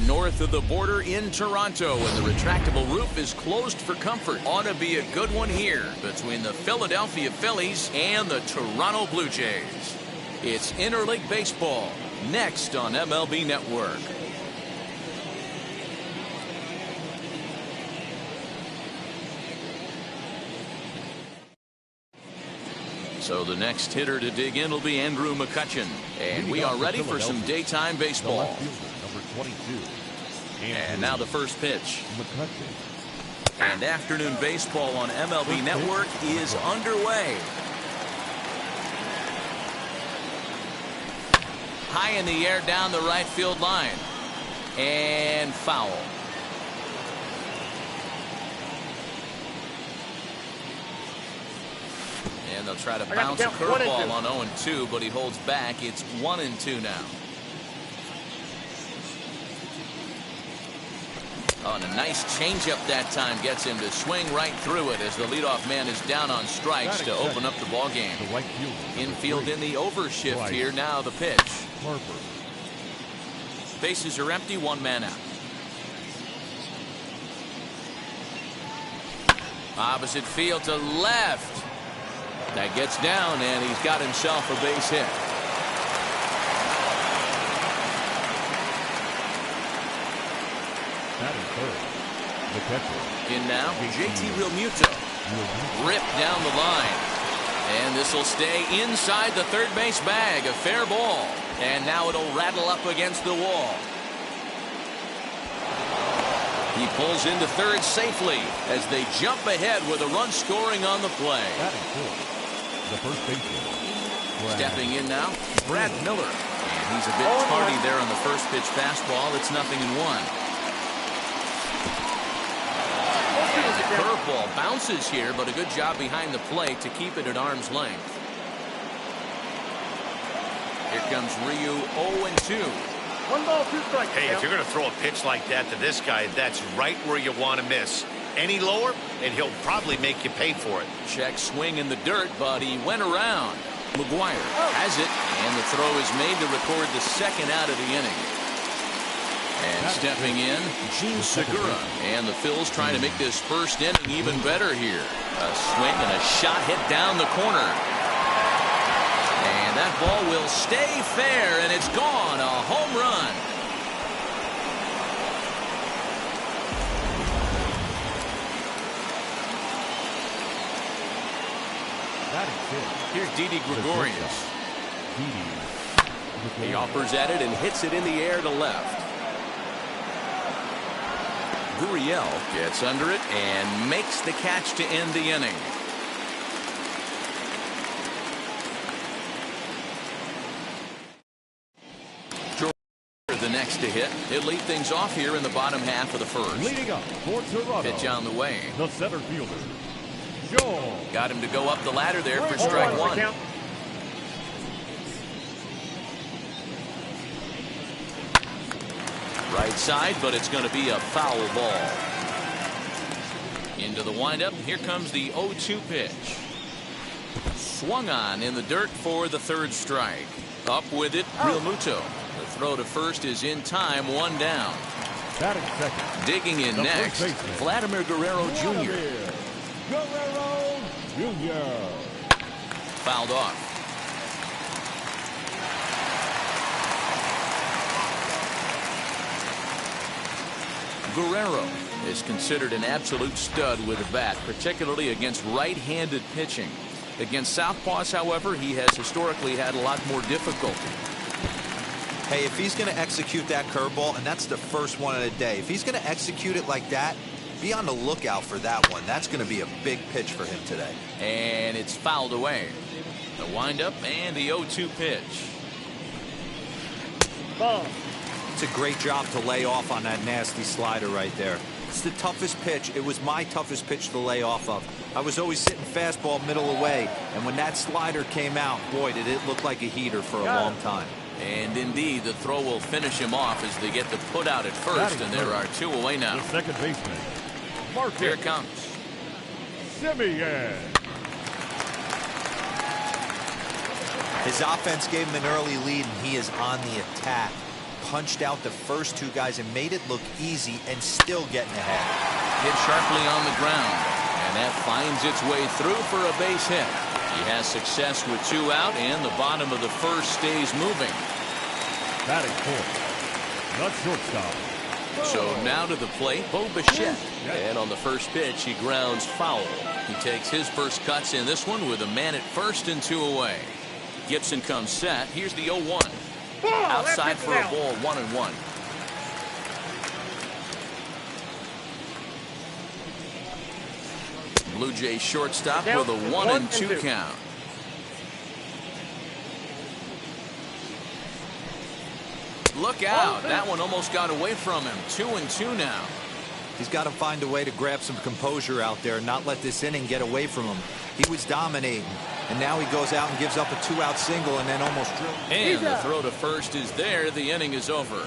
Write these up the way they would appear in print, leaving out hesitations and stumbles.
north of the border in Toronto, and the retractable roof is closed for comfort. Ought to be a good one here between the Philadelphia Phillies and the Toronto Blue Jays. It's interleague baseball next on MLB Network. So the next hitter to dig in will be Andrew McCutchen. And we are ready for some daytime baseball. Number 22. And now the first pitch. And afternoon baseball on MLB Network is underway. High in the air down the right field line. And foul. And they'll try to bounce a curveball on 0-2, but he holds back. It's 1-2 now. Oh, and a nice changeup that time gets him to swing right through it as the leadoff man is down on strikes to open up the ball game. Infield in the overshift here. Now the pitch. Bases are empty, one man out. Opposite field to left. That gets down, and he's got himself a base hit. In now, JT Realmuto. Ripped down the line. And this will stay inside the third base bag. A fair ball. And now it'll rattle up against the wall. He pulls into third safely as they jump ahead with a run scoring on the play. The first baseman. Stepping in now, Brad Miller. And he's a bit tardy there on the first pitch fastball. It's 0-1. And the curveball bounces here, but a good job behind the plate to keep it at arm's length. Here comes Ryu, 0-2. 1 ball, 2 strikes. Hey, if you're going to throw a pitch like that to this guy, that's right where you want to miss. Any lower, and he'll probably make you pay for it. Check swing in the dirt, but he went around. McGuire has it, and the throw is made to record the second out of the inning. And stepping in, Gene Segura. And the Phils trying to make this first inning even better here. A swing and a shot hit down the corner. And that ball will stay fair, and it's gone. A home run. Here's Didi Gregorius. He offers at it and hits it in the air to left. Gurriel gets under it and makes the catch to end the inning. The next to hit. He'll lead things off here in the bottom half of the first. Leading up for Toronto. Pitch on the way. The center fielder, Joe. Got him to go up the ladder there for strike one. Right side, but it's going to be a foul ball. Into the windup. Here comes the 0-2 pitch. Swung on in the dirt for the third strike. Up with it, Realmuto. The throw to first is in time, one down. Batting second. Digging in next, Vladimir Guerrero Jr. Guerrero Jr. Fouled off. Guerrero is considered an absolute stud with a bat, particularly against right-handed pitching. Against southpaws, however, he has historically had a lot more difficulty. Hey, if he's going to execute that curveball, and that's the first one of the day, if he's going to execute it like that, be on the lookout for that one. That's going to be a big pitch for him today. And it's fouled away. The windup and the 0-2 pitch. Ball. It's a great job to lay off on that nasty slider right there. It's the toughest pitch. It was my toughest pitch to lay off of. I was always sitting fastball middle away, and when that slider came out, boy, did it look like a heater for a long time. And indeed, the throw will finish him off as they get the put out at first, and there are two away now. The second baseman, Marcus. Here it comes. Semien. His offense gave him an early lead, and he is on the attack. punched out the first two guys and made it look easy and still getting ahead. Hit sharply on the ground, and that finds its way through for a base hit. He has success with 2 out, and the bottom of the first stays moving. Batting fourth, the shortstop. So now to the plate, Bo Bichette. And on the first pitch, he grounds foul. He takes his first cuts in this one with a man at first and 2 away. Gibson comes set. Here's the 0-1. Outside for a ball, 1-1. Blue Jays shortstop with a 1-2 count. Look out. That one almost got away from him. 2-2 now. He's got to find a way to grab some composure out there and not let this inning get away from him. He was dominating, and now he goes out and gives up a 2-out single and then almost drilled. And the throw to first is there. The inning is over.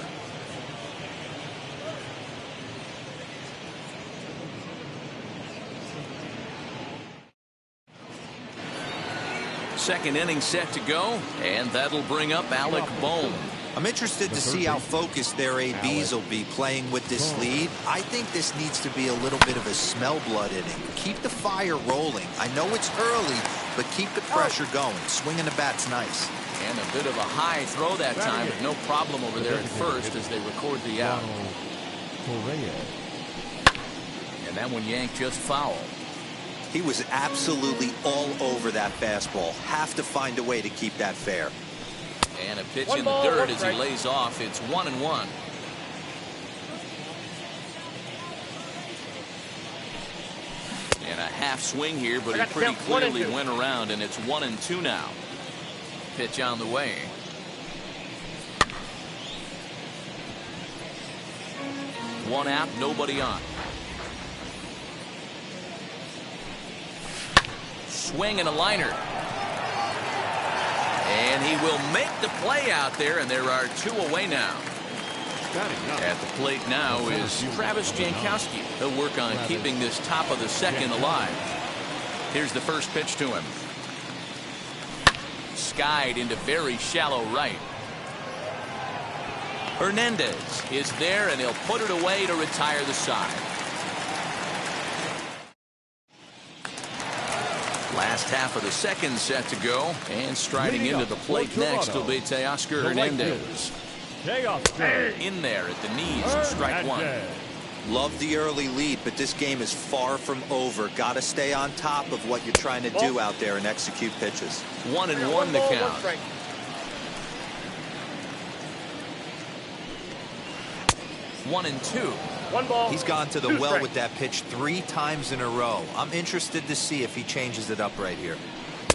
Second inning set to go, and that'll bring up Alec Bohm. I'm interested to see how focused their ABs will be playing with this lead. I think this needs to be a little bit of a smell blood inning. Keep the fire rolling. I know it's early, but keep the pressure going. Swinging the bat's nice. And a bit of a high throw that time, but no problem over there at first as they record the out. And that one yanked just foul. He was absolutely all over that fastball. Have to find a way to keep that fair. And a pitch in the dirt as he lays off. It's 1-1. And a half swing here, but he pretty clearly went around, and it's 1-2 now. Pitch on the way. One out, nobody on. Swing and a liner. And he will make the play out there, and there are 2 away now. At the plate now is Travis Jankowski. He'll work on keeping this top of the second alive. Here's the first pitch to him. Skied into very shallow right. Hernandez is there, and he'll put it away to retire the side. Last half of the second set to go, and striding into the plate next will be Teoscar Hernandez. In there at the knees, and strike 1. Love the early lead, but this game is far from over. Got to stay on top of what you're trying to do out there and execute pitches. 1-1 the count. One and two. 1 ball. He's gone to the 2 well strikes. with that pitch 3 times in a row. I'm interested to see if he changes it up right here.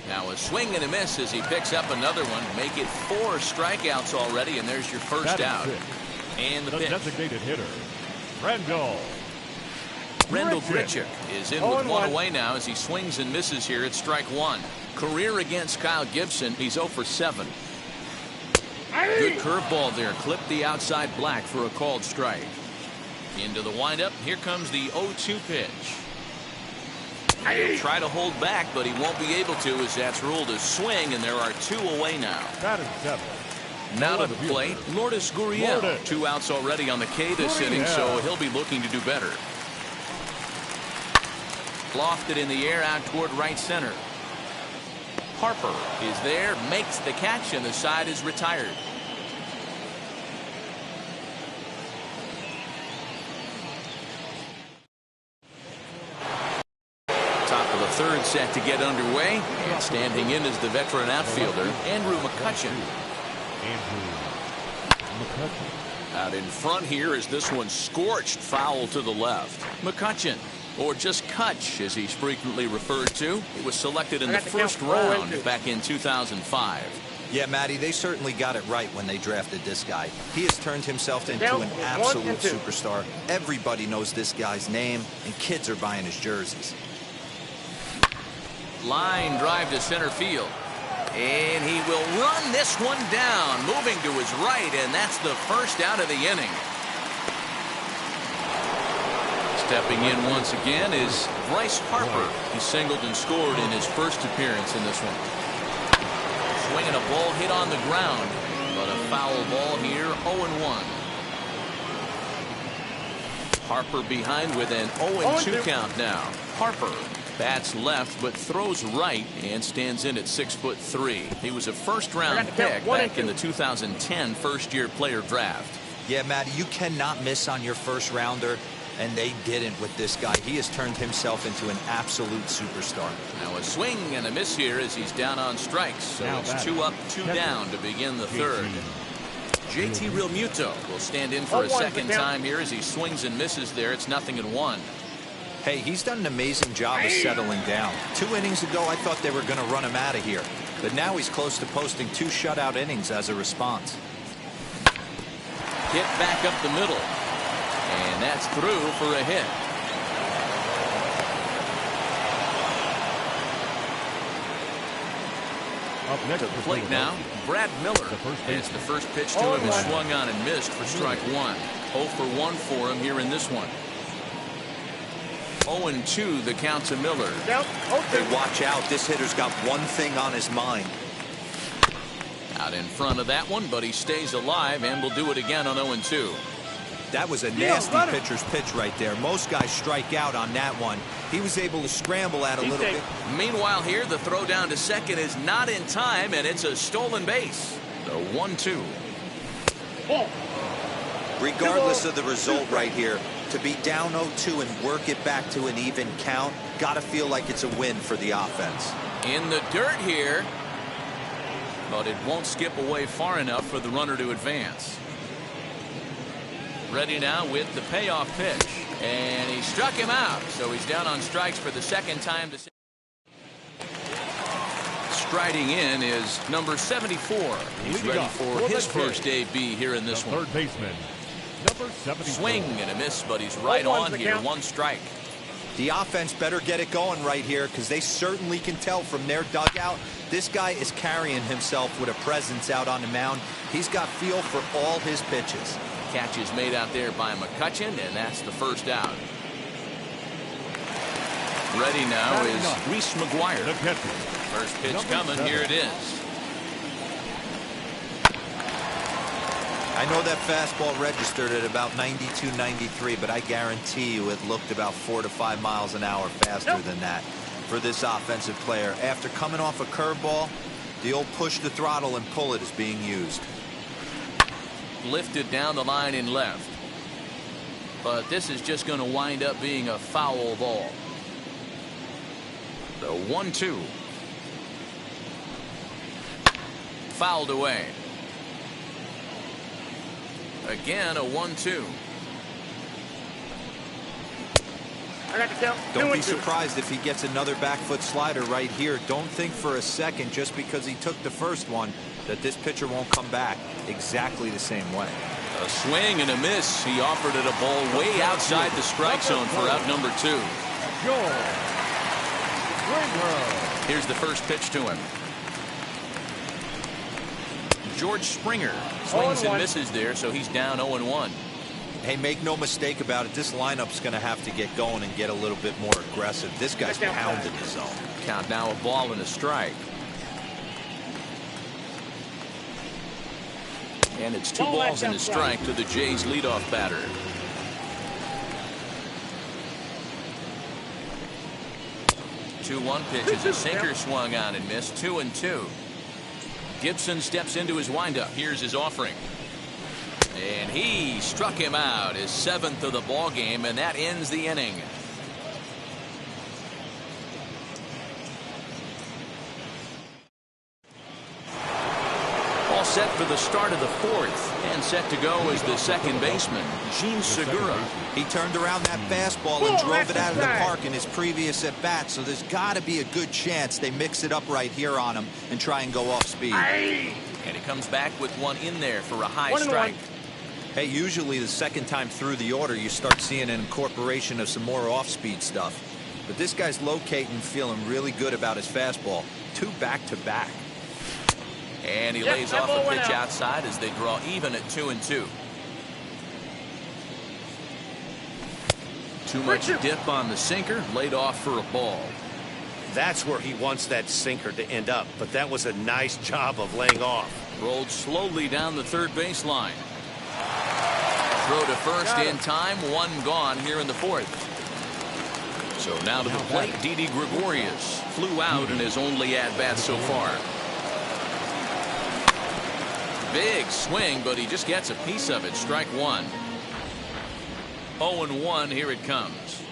Now a swing and a miss as he picks up another one. Make it 4 strikeouts already, and there's your first out. And the pitch. Designated hitter, Rendell Grichuk is in with 1 away now as he swings and misses here at strike 1. Career against Kyle Gibson. He's 0 for 7. Good curveball there. Clipped the outside black for a called strike. Into the windup. Here comes the 0-2 pitch. He'll try to hold back, but he won't be able to as that's ruled a swing, and there are 2 away now. Now to the plate, Lourdes Gurriel. 2 outs already on the K this inning, so he'll be looking to do better. Lofted in the air out toward right center. Harper is there, makes the catch, and the side is retired. Top of the third set to get underway, and standing in is the veteran outfielder, Andrew McCutchen. Out in front here is this one scorched foul to the left. McCutchen, or just Kutch as he's frequently referred to. He was selected in the first round back in 2005. Yeah, Matty, they certainly got it right when they drafted this guy. He has turned himself into an absolute superstar. Everybody knows this guy's name, and kids are buying his jerseys. Line drive to center field. And he will run this one down, moving to his right, and that's the first out of the inning. Stepping in once again is Bryce Harper. He singled and scored in his first appearance in this one. Swinging a ball hit on the ground. But a foul ball here, 0-1. Harper behind with an 0-2 count now. Harper bats left but throws right and stands in at 6'3". He was a first-round pick back in the 2010 first-year player draft. Yeah, Matty, you cannot miss on your first rounder, and they didn't with this guy. He has turned himself into an absolute superstar. Now a swing and a miss here as he's down on strikes. So it's 2 up, 2 down to begin the third. JT Realmuto will stand in for a second time here as he swings and misses there. It's 0-1. Hey, he's done an amazing job of settling down. 2 innings ago, I thought they were going to run him out of here. But now he's close to posting 2 shutout innings as a response. Hit back up the middle. And that's through for a hit. Up next To the plate now, Brad Miller. As the first pitch to him is swung on and missed for strike 1. 0 for 1 for him here in this one. 0-2 the count to Miller. Hey, watch out. This hitter's got one thing on his mind. Out in front of that one, but he stays alive and will do it again on 0-2. That was a nasty pitcher's pitch right there. Most guys strike out on that one. He was able to scramble at a little bit. Meanwhile here, the throw down to second is not in time, and it's a stolen base. The 1-2. Regardless of the result right here, to be down 0-2 and work it back to an even count, gotta feel like it's a win for the offense. In the dirt here, but it won't skip away far enough for the runner to advance. Ready now with the payoff pitch, and he struck him out, so he's down on strikes for the second time. Striding in is number 74. He's ready for his first AB here in this one. Third baseman, number 74. Swing and a miss, but he's right on here. 1 strike. The offense better get it going right here, because they certainly can tell from their dugout this guy is carrying himself with a presence out on the mound. He's got feel for all his pitches. Catch is made out there by McCutchen, and that's the first out. Ready now is Reese McGuire. First pitch coming. Here it is. I know that fastball registered at about 92, 93, but I guarantee you it looked about 4 to 5 miles an hour faster than that for this offensive player. After coming off a curveball, the old push the throttle and pull it is being used. Lifted down the line in left. But this is just going to wind up being a foul ball. The 1-2. Fouled away. Again, a 1-2. Don't be surprised if he gets another back foot slider right here. Don't think for a second, just because he took the first one, that this pitcher won't come back exactly the same way. A swing and a miss. He offered it a ball way outside the strike zone for out number 2. Here's the first pitch to him. George Springer swings and misses there, so he's down 0-1. Hey, make no mistake about it. This lineup's going to have to get going and get a little bit more aggressive. This guy's pounding the zone. Count now, a ball and a strike. And it's 2 balls and a strike to the Jays' leadoff batter. The 2-1 pitch is a sinker swung on and missed. 2-2. Gibson steps into his windup. Here's his offering. And he struck him out, his 7th of the ball game, and that ends the inning. All set for the start of the 4th, and set to go is the second baseman, Jean Segura. He turned around that fastball and drove it out of the park in his previous at-bat, so there's got to be a good chance they mix it up right here on him and try and go off speed. And he comes back with one in there for a high strike. Hey, usually the second time through the order, you start seeing an incorporation of some more off-speed stuff. But this guy's locating, feeling really good about his fastball. 2 back-to-back. And he lays off a pitch outside as they draw even at 2-2. Too much dip on the sinker, laid off for a ball. That's where he wants that sinker to end up, but that was a nice job of laying off. Rolled slowly down the third baseline. Throw to first in time. One gone here in the fourth. So now to the plate, Didi Gregorius. Flew out in his only at-bat so far. Big swing, but he just gets a piece of it. Strike one. 0-1, here it comes.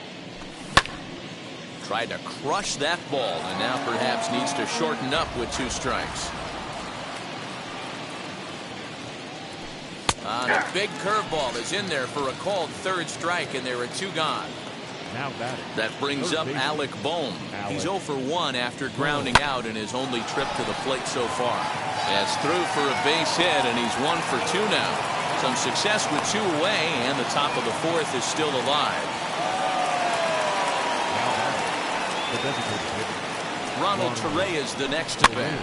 Tried to crush that ball, and now perhaps needs to shorten up with 2 strikes. A big curveball is in there for a called third strike, and there are 2 gone. Now batting. That brings up Alec Bohm. He's 0 for 1 after grounding out in his only trip to the plate so far. As through for a base hit, and he's 1 for 2 now. Some success with 2 away, and the top of the fourth is still alive. Ronald Torre is the next to bat.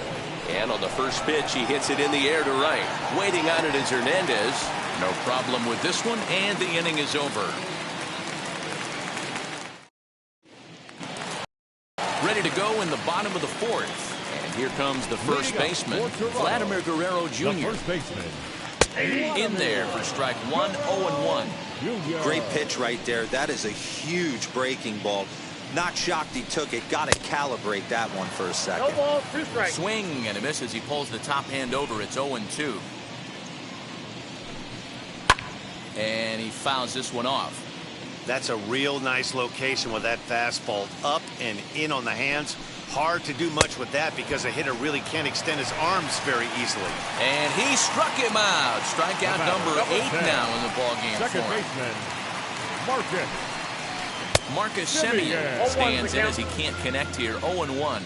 And on the first pitch, he hits it in the air to right. Waiting on it is Hernandez. No problem with this one, and the inning is over. Ready to go in the bottom of the fourth. And here comes the first baseman, Vladimir Guerrero Jr. First baseman. In there for strike one, 0-1. Great pitch right there. That is a huge breaking ball. Not shocked he took it. Got to calibrate that one for a second. No ball, 2 strikes. Swing and a miss as he pulls the top hand over. It's 0-2. And he fouls this one off. That's a real nice location with that fastball up and in on the hands. Hard to do much with that because a hitter really can't extend his arms very easily. And he struck him out. Strikeout number 8 now in the ballgame for Second him. baseman, Marcus Semien stands in as he can't connect here. 0-1.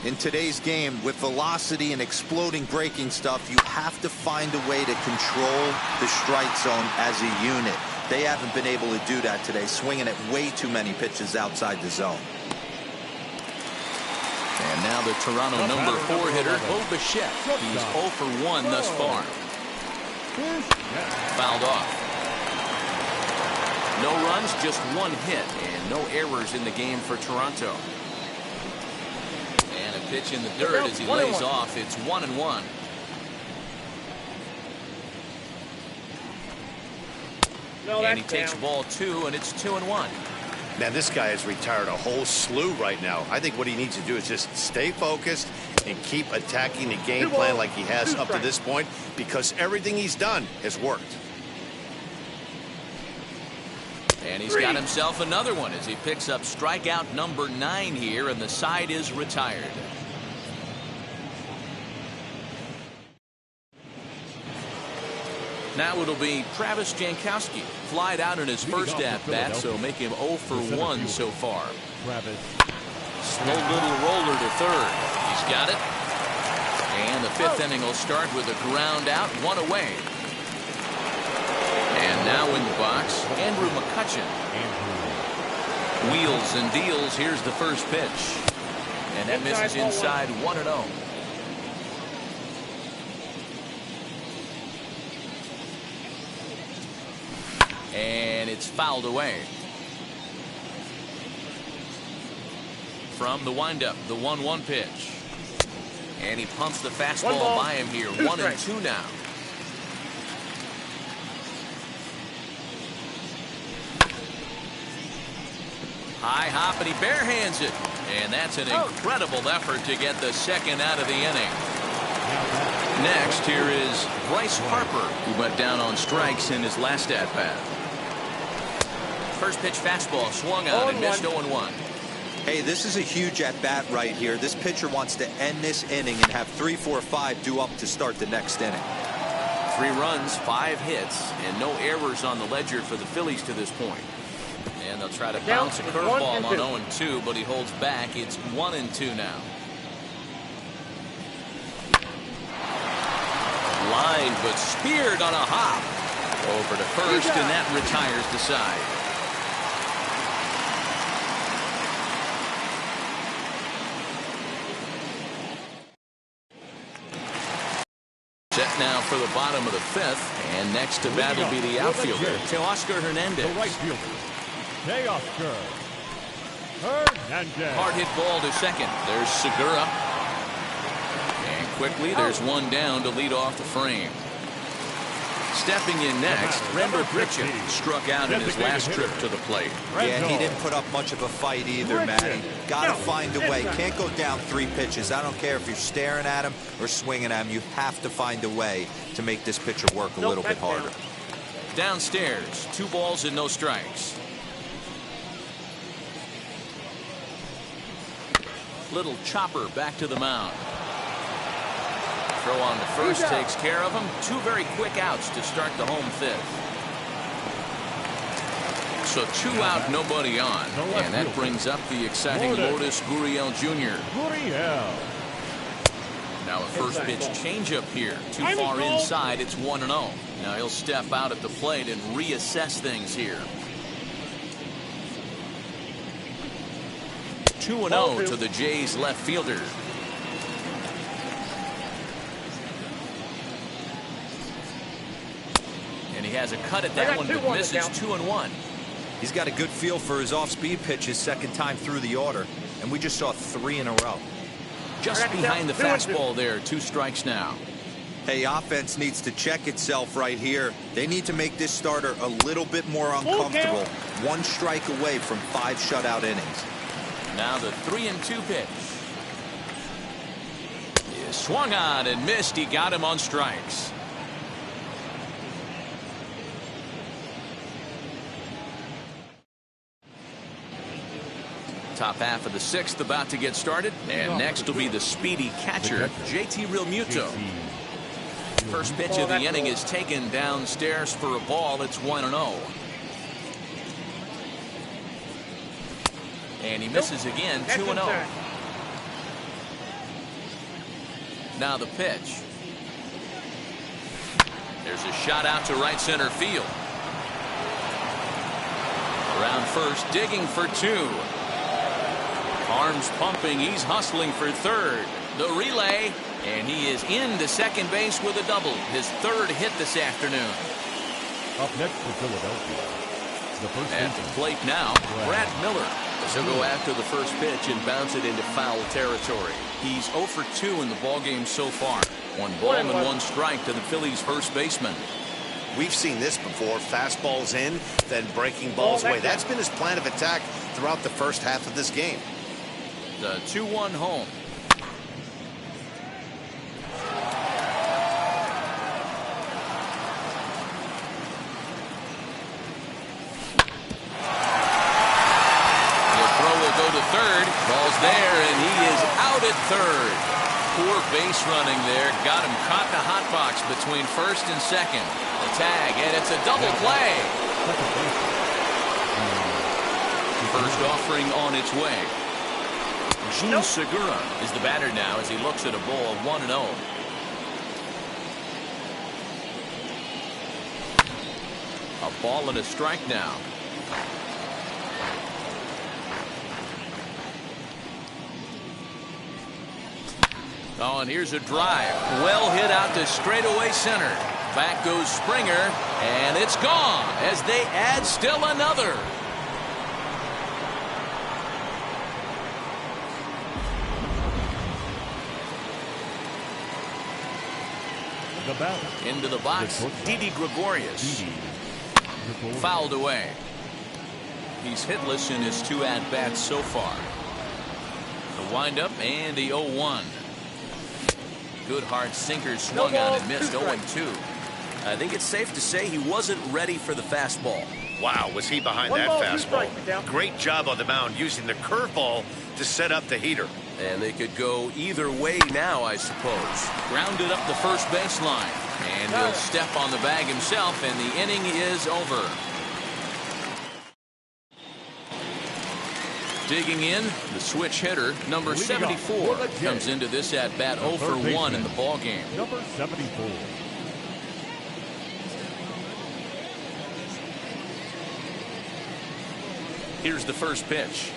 In today's game, with velocity and exploding breaking stuff, you have to find a way to control the strike zone as a unit. They haven't been able to do that today, swinging at way too many pitches outside the zone. And now the Toronto number 4 hitter, Bo Bichette. He's 0 for 1 thus far. Fouled off. No runs, just 1 hit, and no errors in the game for Toronto. And a pitch in the dirt as he lays off. It's 1-1. And he takes ball 2, and it's 2-1. Man, this guy has retired a whole slew right now. I think what he needs to do is just stay focused and keep attacking the game plan like he has up to this point, because everything he's done has worked. And he's got himself another one as he picks up strikeout number 9 here, and the side is retired. Now it'll be Travis Jankowski. Flied out in his first at-bat, so make him 0 for 1 so far. Slow little roller to third. He's got it. And the 5th inning will start with a ground out, 1 away. And now in the box, Andrew McCutchen. Wheels and deals. Here's the first pitch. And that misses inside, 1-0. And it's fouled away. From the windup, the 1-1 pitch. And he pumps the fastball by him here. 1-2 now. High hop, and he barehands it. And that's an incredible effort to get the 2nd out of the inning. Next, here is Bryce Harper, who went down on strikes in his last at-bat. First pitch fastball swung out and missed 0-1. Hey, this is a huge at-bat right here. This pitcher wants to end this inning and have 3, 4, 5 due up to start the next inning. 3 runs, 5 hits, and no errors on the ledger for the Phillies to this point. And they'll try to bounce a curveball on 0-2, but he holds back. It's 1-2 now. Line, but speared on a hop. Over to first, and that retires the side. Set now for the bottom of the 5th, and next to bat will be the outfielder, Teoscar Hernandez. The right fielder, Teoscar Hernandez. Hard hit ball to second. There's Segura. And quickly, there's one down to lead off the frame. Stepping in next, Render Pritchett struck out in his last trip to the plate. Yeah, he didn't put up much of a fight either, Matty. Got to find a way. Can't go down 3 pitches. I don't care if you're staring at him or swinging at him. You have to find a way to make this pitcher work a little bit harder. Downstairs, 2 balls and no strikes. Little chopper back to the mound. Throw on the first takes care of him. 2 very quick outs to start the home 5th. So 2 out, nobody on. And that brings up the exciting Lourdes Gurriel Jr. Now a first pitch changeup here. Too far inside, it's 1-0. Now he'll step out at the plate and reassess things here. 2-0 to the Jays left fielder. And he has a cut at that one, but misses. 2-1. He's got a good feel for his off-speed pitch his second time through the order, and we just saw 3 in a row. Just behind the fastball there. 2 strikes now. Hey, offense needs to check itself right here. They need to make this starter a little bit more uncomfortable. 1 strike away from 5 shutout innings. Now the 3-2 pitch. He swung on and missed. He got him on strikes. Top half of the 6th about to get started. And next will be the speedy catcher, JT Realmuto. First pitch of the inning is taken downstairs for a ball. It's 1-0. And he misses again. 2-0. Now the pitch. There's a shot out to right center field. Around first, digging for 2. Arms pumping. He's hustling for third. The relay. And he is into second base with a double. His 3rd hit this afternoon. Up next for Philadelphia, the first at the plate now, Brad Miller. He'll go after the first pitch and bounce it into foul territory. He's 0 for 2 in the ballgame so far. 1 ball and 1 strike to the Phillies' first baseman. We've seen this before. Fastballs in, then breaking balls away. That's been his plan of attack throughout the first half of this game. The 2-1 home. Third, ball's there, and he is out at third. Poor base running there, got him caught in the hot box between first and second. The tag, and it's a double play. First offering on its way. Jean Segura is the batter now as he looks at a ball of 1-0. A ball and a strike now. Oh, and here's a drive. Well hit out to straightaway center. Back goes Springer, and it's gone as they add still another. Into the box, Didi Gregorius. Fouled away. He's hitless in his 2 at-bats so far. The windup and the 0-1. Good hard sinker swung on and missed. 0-2. I think it's safe to say he wasn't ready for the fastball. Wow, was he behind that fastball? Great job on the mound using the curveball to set up the heater. And they could go either way now, I suppose. Grounded up the first baseline. And he'll step on the bag himself, and the inning is over. Digging in, the switch hitter, number 74, comes into this at-bat 0 for 1 in the ballgame. Number 74. Here's the first pitch.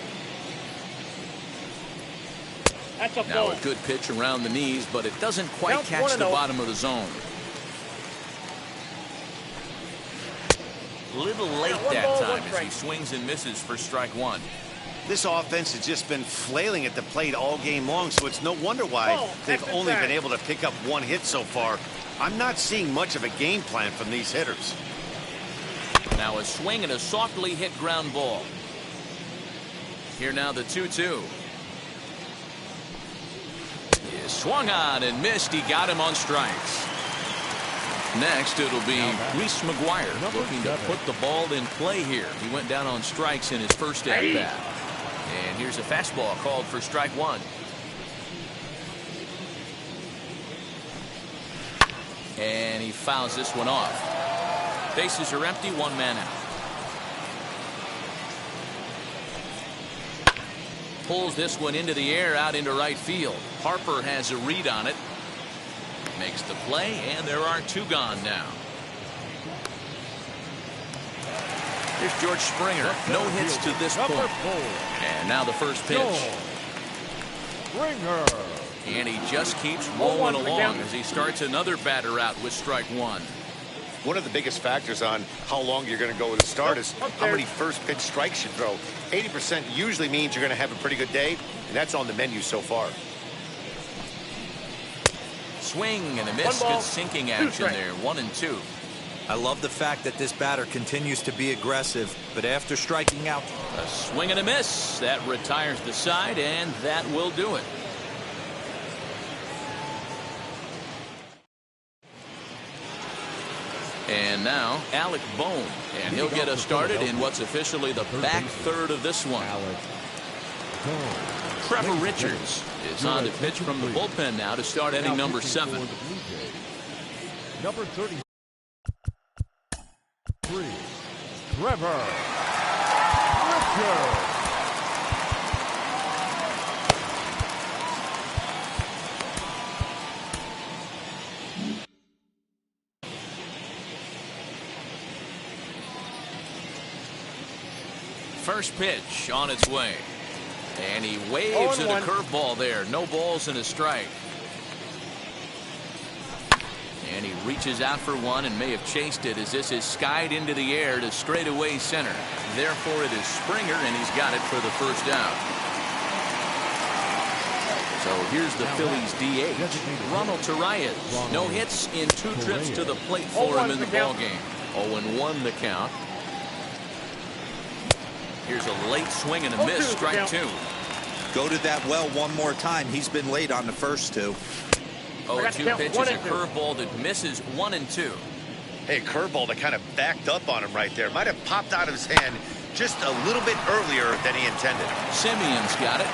That's a Now ball. a good pitch around the knees, but it doesn't quite catch the bottom of the zone. Little late that time as he swings and misses for strike 1. This offense has just been flailing at the plate all game long, so it's no wonder why they've only been able to pick up one hit so far. I'm not seeing much of a game plan from these hitters. Now a swing and a softly hit ground ball. Here now the 2-2. He swung on and missed. He got him on strikes. Next, it'll be Reese McGuire looking to put the ball in play here. He went down on strikes in his first at-bat. And here's a fastball called for strike one. And he fouls this one off. Bases are empty, one man out. Pulls this one into the air out into right field. Harper has a read on it. Makes the play, and there are two gone now. Here's George Springer. No hits to this point. And now the first pitch. Springer. And he just keeps rolling along as he starts another batter out with strike one. One of the biggest factors on how long you're going to go with a start is how many first pitch strikes you throw. 80% usually means you're going to have a pretty good day, and that's on the menu so far. Swing and a miss. Good sinking action there. 1-2. I love the fact that this batter continues to be aggressive, but after striking out. A swing and a miss. That retires the side, and that will do it. And now Alec Bohm, and he'll get us started in what's officially the back third of this one. Trevor Richards is on to pitch from the bullpen now to start inning number 7. Number 33, Trevor Richards. First pitch on its way. And he waves at a curveball there. No balls and a strike. And he reaches out for one and may have chased it as this is skied into the air to straightaway center. Therefore, it is Springer, and he's got it for the first out. So here's the Phillies DH, Ronald Tarayan. No hits in 2 trips to the plate for him in the ballgame. 0-1 the count. Here's a late swing and a miss, strike 2. Go to that well one more time. He's been late on the first 2. 0-2 pitch is a curveball that misses 1-2. Hey, curveball that kind of backed up on him right there. Might have popped out of his hand just a little bit earlier than he intended. Simeon's got it.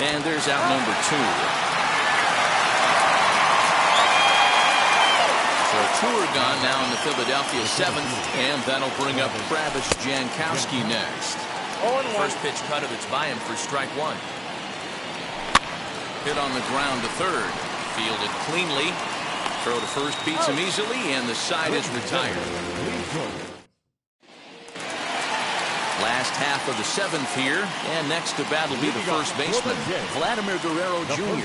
And there's out number 2. So 2 are gone now in the Philadelphia 7th, and that'll bring up Travis Jankowski next. First pitch cut of it's by him for strike 1. Hit on the ground to third. Fielded cleanly. Throw to first beats him easily, and the side is retired. Last half of the 7th here, and next to bat will be the first baseman, Vladimir Guerrero Jr.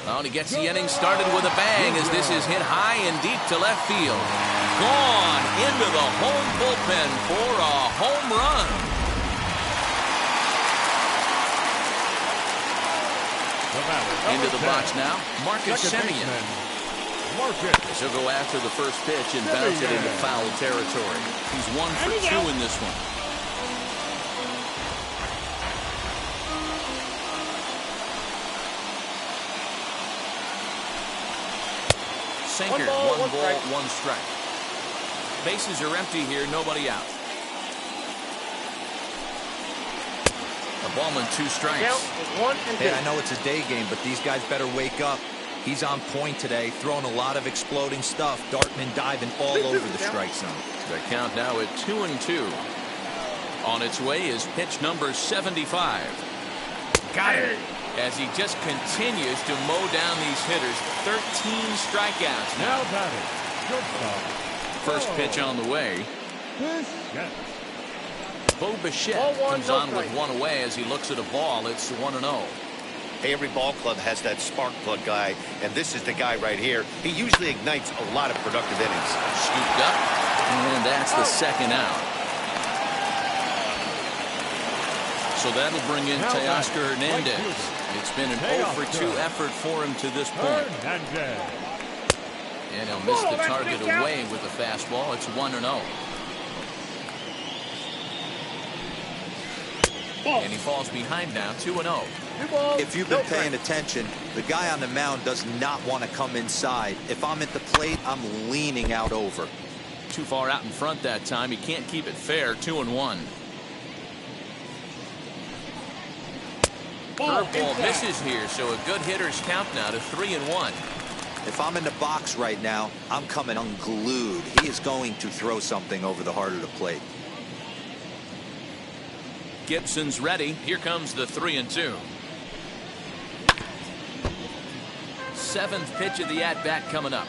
Oh, and he gets the inning started with a bang as this is hit high and deep to left field. Gone into the home bullpen for a home run. Into the box now, Marcus Simeon. He'll go after the first pitch and bounce it into foul territory. He's 1 for 2 in this one. Sinker, 1 ball, 1 strike. Bases are empty here, nobody out. A ballman, 2 strikes. Hey, I know it's a day game, but these guys better wake up. He's on point today, throwing a lot of exploding stuff, darting and diving all over the strike zone. The count now at 2-2. On its way is pitch number 75. Got it. As he just continues to mow down these hitters. 13 strikeouts now. First pitch on the way. Bo Bichette comes on with 1 away as he looks at a ball. It's 1-0. Hey, every ball club has that spark plug guy, and this is the guy right here. He usually ignites a lot of productive innings. Scooped up, and that's the second out. So that'll bring in Teoscar Hernandez. It's been an 0 for 2 effort for him to this point. And he'll miss the target away with the fastball. It's 1-0. And he falls behind now, 2-0. If you've been paying attention, the guy on the mound does not want to come inside. If I'm at the plate, I'm leaning out over. Too far out in front that time. He can't keep it fair. 2-1. Curveball misses here, so a good hitter's count now to 3-1. If I'm in the box right now, I'm coming unglued. He is going to throw something over the heart of the plate. Gibson's ready. Here comes the 3-2. Seventh pitch of the at-bat coming up.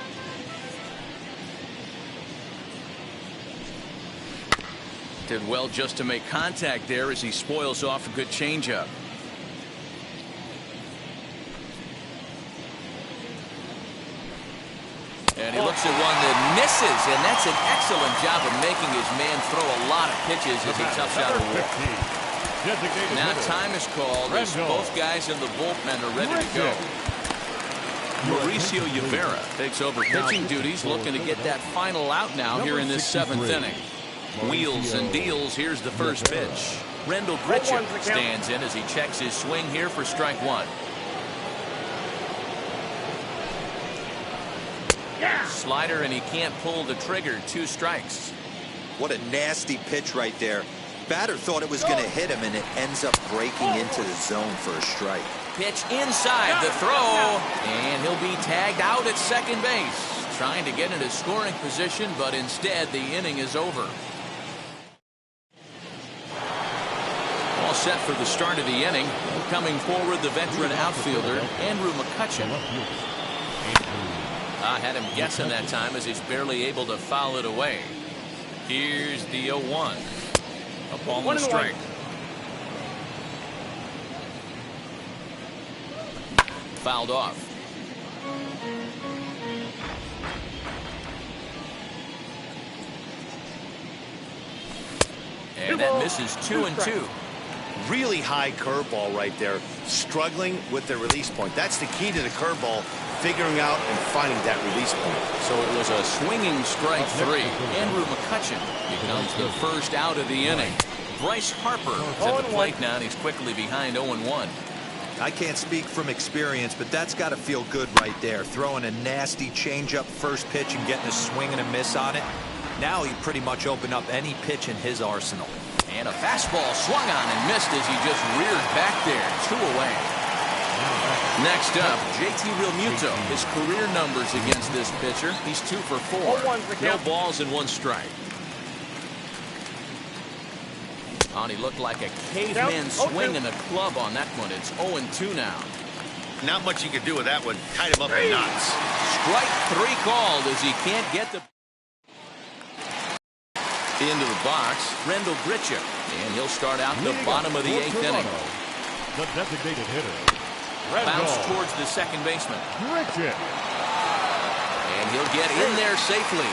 Did well just to make contact there as he spoils off a good changeup. And he looks at one that misses, and that's an excellent job of making his man throw a lot of pitches as he toughs out a wall. Now time is called as both guys in the bullpen are ready to go. Mauricio Rivera takes over pitching duties, looking to get that final out now here in this 7th inning. Wheels and deals. Here's the first pitch. Rendell Grichuk stands in as he checks his swing here for strike one. Slider, and he can't pull the trigger. 2 strikes. What a nasty pitch right there. Batter thought it was going to hit him, and it ends up breaking into the zone for a strike. Pitch inside the throw, and he'll be tagged out at second base. Trying to get into scoring position, but instead the inning is over. All set for the start of the inning. Coming forward, the veteran outfielder, Andrew McCutcheon. I had him guessing that time as he's barely able to foul it away. Here's the 0-1. A ball and a strike. Fouled off. And that misses 2-2. Really high curveball right there. Struggling with the release point. That's the key to the curveball. Figuring out and finding that release point. So it was a swinging strike 3. Andrew McCutcheon becomes the first out of the inning. Bryce Harper is at the plate now, and he's quickly behind 0-1. I can't speak from experience, but that's got to feel good right there. Throwing a nasty changeup first pitch and getting a swing and a miss on it. Now he pretty much opened up any pitch in his arsenal. And a fastball swung on and missed as he just reared back there. 2 away. Next up, JT Realmuto. His career numbers against this pitcher. He's 2 for 4. No balls and 1 strike. Oh, he looked like a caveman swinging a club on that one. It's 0-2 now. Not much you can do with that one. Tied him up in knots. Strike 3 called as he can't get the into the box. Rendell Grichuk, and he'll start out the bottom of the 8th inning. The designated hitter. Bounce towards the second baseman. Grichuk. And he'll get in there safely.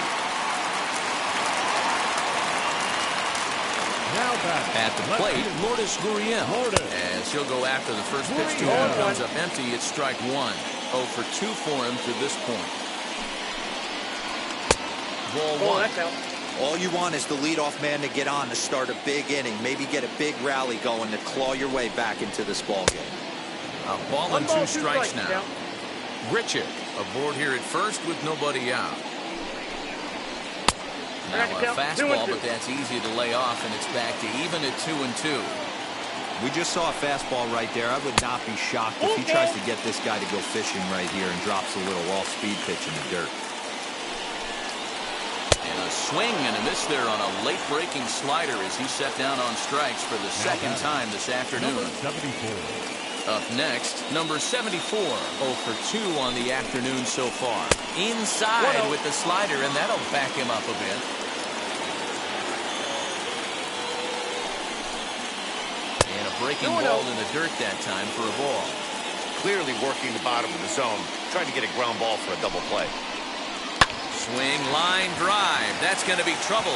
Now back at the plate, Lourdes Gurriel. As he'll go after the first pitch to him. Comes up empty. It's strike 1. 0 for 2 for him to this point. Ball 1. All you want is the leadoff man to get on to start a big inning. Maybe get a big rally going to claw your way back into this ball game. A ball and 2 strikes now. Grichuk aboard here at first with nobody out. Now a fastball, but that's easy to lay off, and it's back to even at 2-2. We just saw a fastball right there. I would not be shocked if he tries to get this guy to go fishing right here and drops a little off-speed pitch in the dirt. And a swing and a miss there on a late-breaking slider as he's set down on strikes for the second time this afternoon. Up next, number 74, 0 for 2 on the afternoon so far. Inside with the slider, and that'll back him up a bit. And a breaking ball in the dirt that time for a ball. Clearly working the bottom of the zone, trying to get a ground ball for a double play. Swing, line, drive. That's going to be trouble.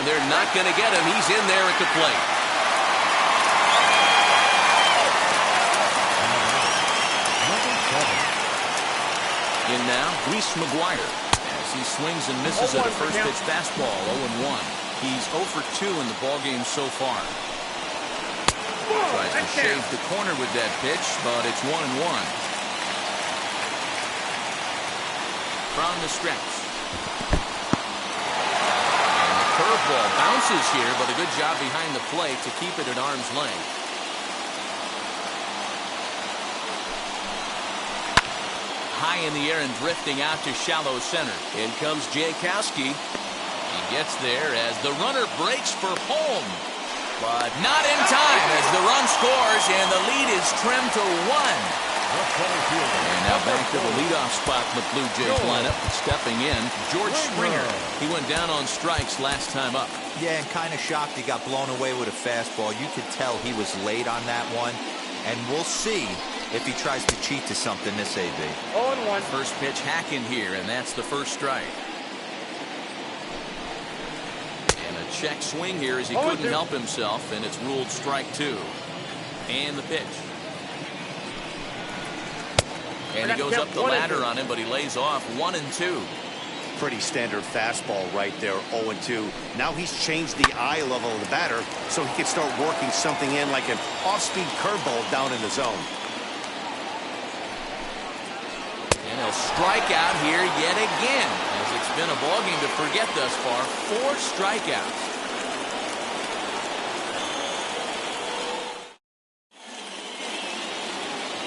they're not going to get him. He's in there at the plate. In now, Reese McGuire, as he swings and misses at a first-pitch fastball, 0-1. He's 0 for 2 in the ballgame so far. Tries to shave the corner with that pitch, but it's 1-1. From the stretch. And the curveball bounces here, but a good job behind the plate to keep it at arm's length. High in the air and drifting out to shallow center. In comes Jankowski. He gets there as the runner breaks for home. But not in time as the run scores and the lead is trimmed to 1. And now back to the leadoff spot in the Blue Jays lineup. Stepping in, George Springer. He went down on strikes last time up. Yeah, and kind of shocked he got blown away with a fastball. You could tell he was late on that one. And we'll see if he tries to cheat to something this AB. 0-1. First pitch hacking here, and that's the first strike. And a check swing here as he couldn't help himself, and it's ruled strike 2. And the pitch. And he goes up the ladder on him, but he lays off 1-2. Pretty standard fastball right there, 0-2. Now he's changed the eye level of the batter so he can start working something in like an off-speed curveball down in the zone. And he'll strike out here yet again, as it's been a ballgame to forget thus far. 4 strikeouts.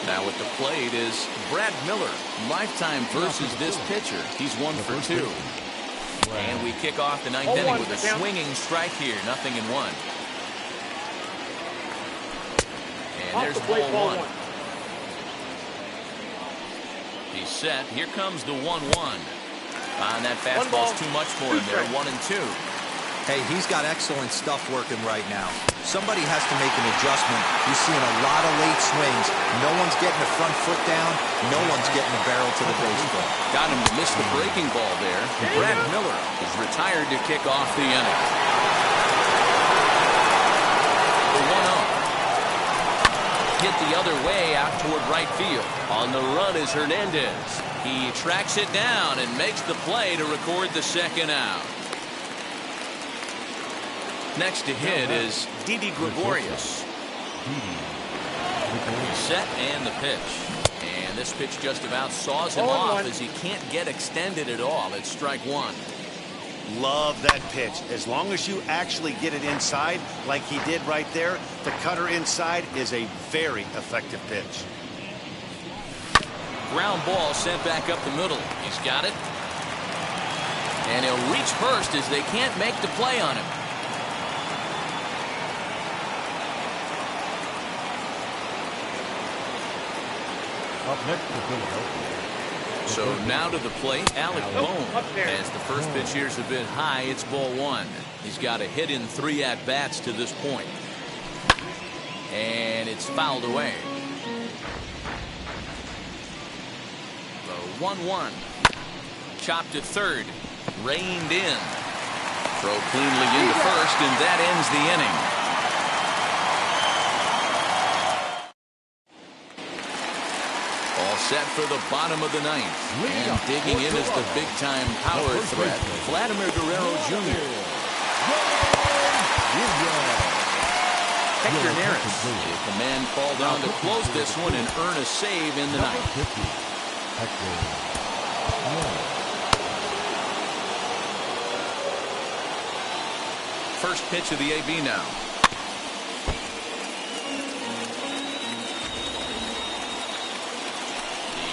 Now at the plate is Brad Miller. Lifetime versus this pitcher. He's 1 for 2. And we kick off the 9th inning with a swinging strike here. 0-1. And there's ball 1. He's set. Here comes the 1-1. And that fastball's too much for him there. 1-2. Hey, he's got excellent stuff working right now. Somebody has to make an adjustment. He's seeing a lot of late swings. No one's getting the front foot down. No one's getting the barrel to the baseball. Got him to miss the breaking ball there. Brad Miller is retired to kick off the inning. The 1-0. Hit the other way out toward right field. On the run is Hernandez. He tracks it down and makes the play to record the second out. Next to hit is Didi Gregorius. Set and the pitch. And this pitch just about saws him off as he can't get extended at all. It's strike 1. Love that pitch. As long as you actually get it inside like he did right there, the cutter inside is a very effective pitch. Ground ball sent back up the middle. He's got it. And he'll reach first as they can't make the play on him. Up next to Philadelphia. So now to the plate, Alec Bohm. As the first pitch here's a bit high, it's ball 1. He's got a hit in 3 at-bats to this point. And it's fouled away. The 1-1. Chopped to third. Reined in. Throw cleanly into first, and that ends the inning. Set for the bottom of the 9th. And digging in is the big-time power threat, Vladimir Guerrero Jr. Hector Neris. The man called on to close this one and earn a save in the 9th. First pitch of the AB now.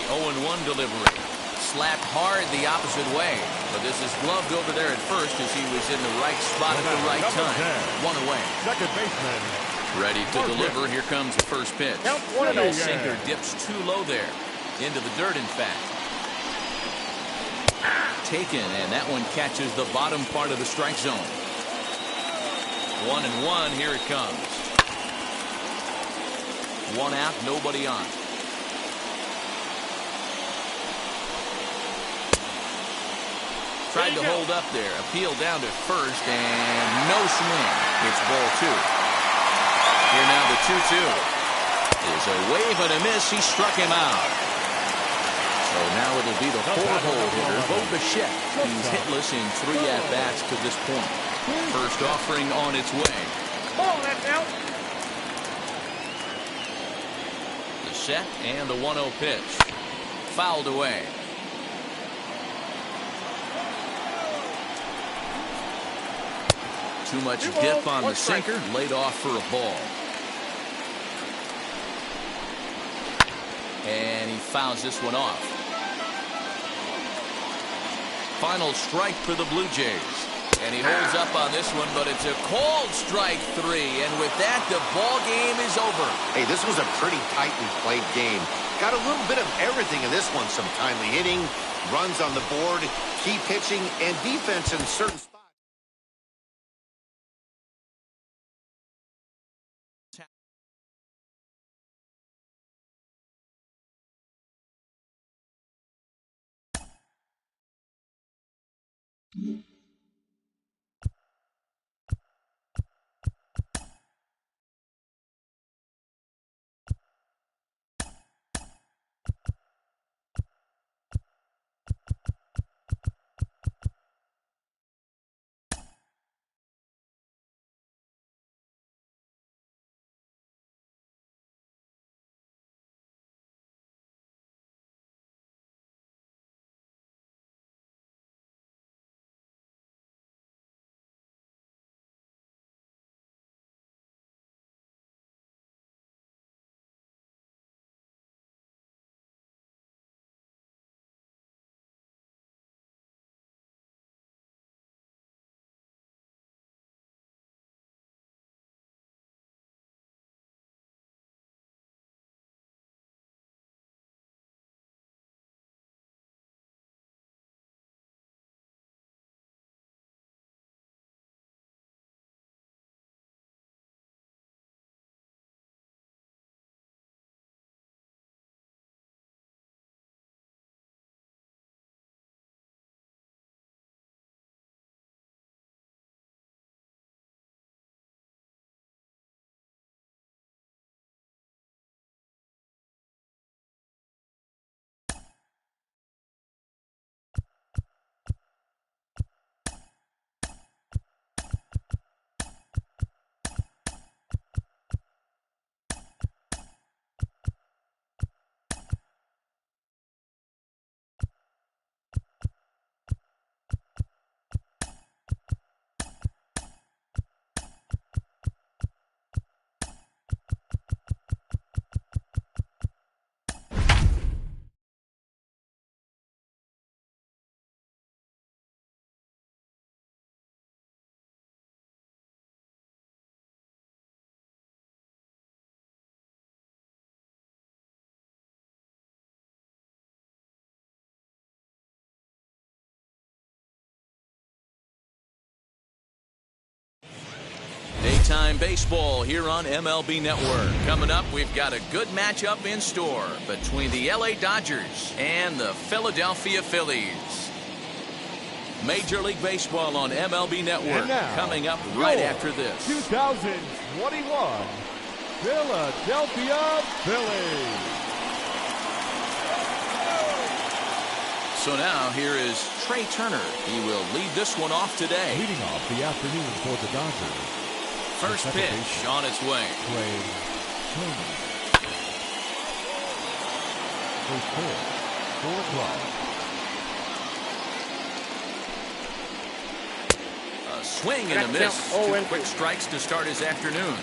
0-1 delivery. Slapped hard the opposite way. But this is gloved over there at first as he was in the right spot at the right time. 1 away. Second baseman. Ready to deliver. Here comes the first pitch. That sinker dips too low there. Into the dirt, in fact. Taken, and that one catches the bottom part of the strike zone. 1-1. Here it comes. 1 out, nobody on. Tried to hold up there. Appeal down to first, and no swing. It's ball 2. Here now the 2-2. Is a wave and a miss. He struck him out. So now it'll be the 4-hole hitter, Bo Bichette. He's hitless in 3 at-bats to this point. First offering on its way. Ball, that's out. The set and the 1-0 pitch. Fouled away. Too much dip on the sinker. Laid off for a ball. And he fouls this one off. Final strike for the Blue Jays. And he holds up on this one, but it's a called strike 3. And with that, the ball game is over. Hey, this was a pretty tightly played game. Got a little bit of everything in this one. Some timely hitting, runs on the board, key pitching, and defense in certain spots. Daytime baseball here on MLB Network. Coming up, we've got a good matchup in store between the LA Dodgers and the Philadelphia Phillies. Major League Baseball on MLB Network now, coming up right after this. 2021 Philadelphia Phillies. So now here is Trey Turner. He will lead this one off today. Leading off the afternoon for the Dodgers. First pitch on its way. Trey Turner. First pitch, 4 o'clock. A swing and a miss. 2 quick strikes to start his afternoon.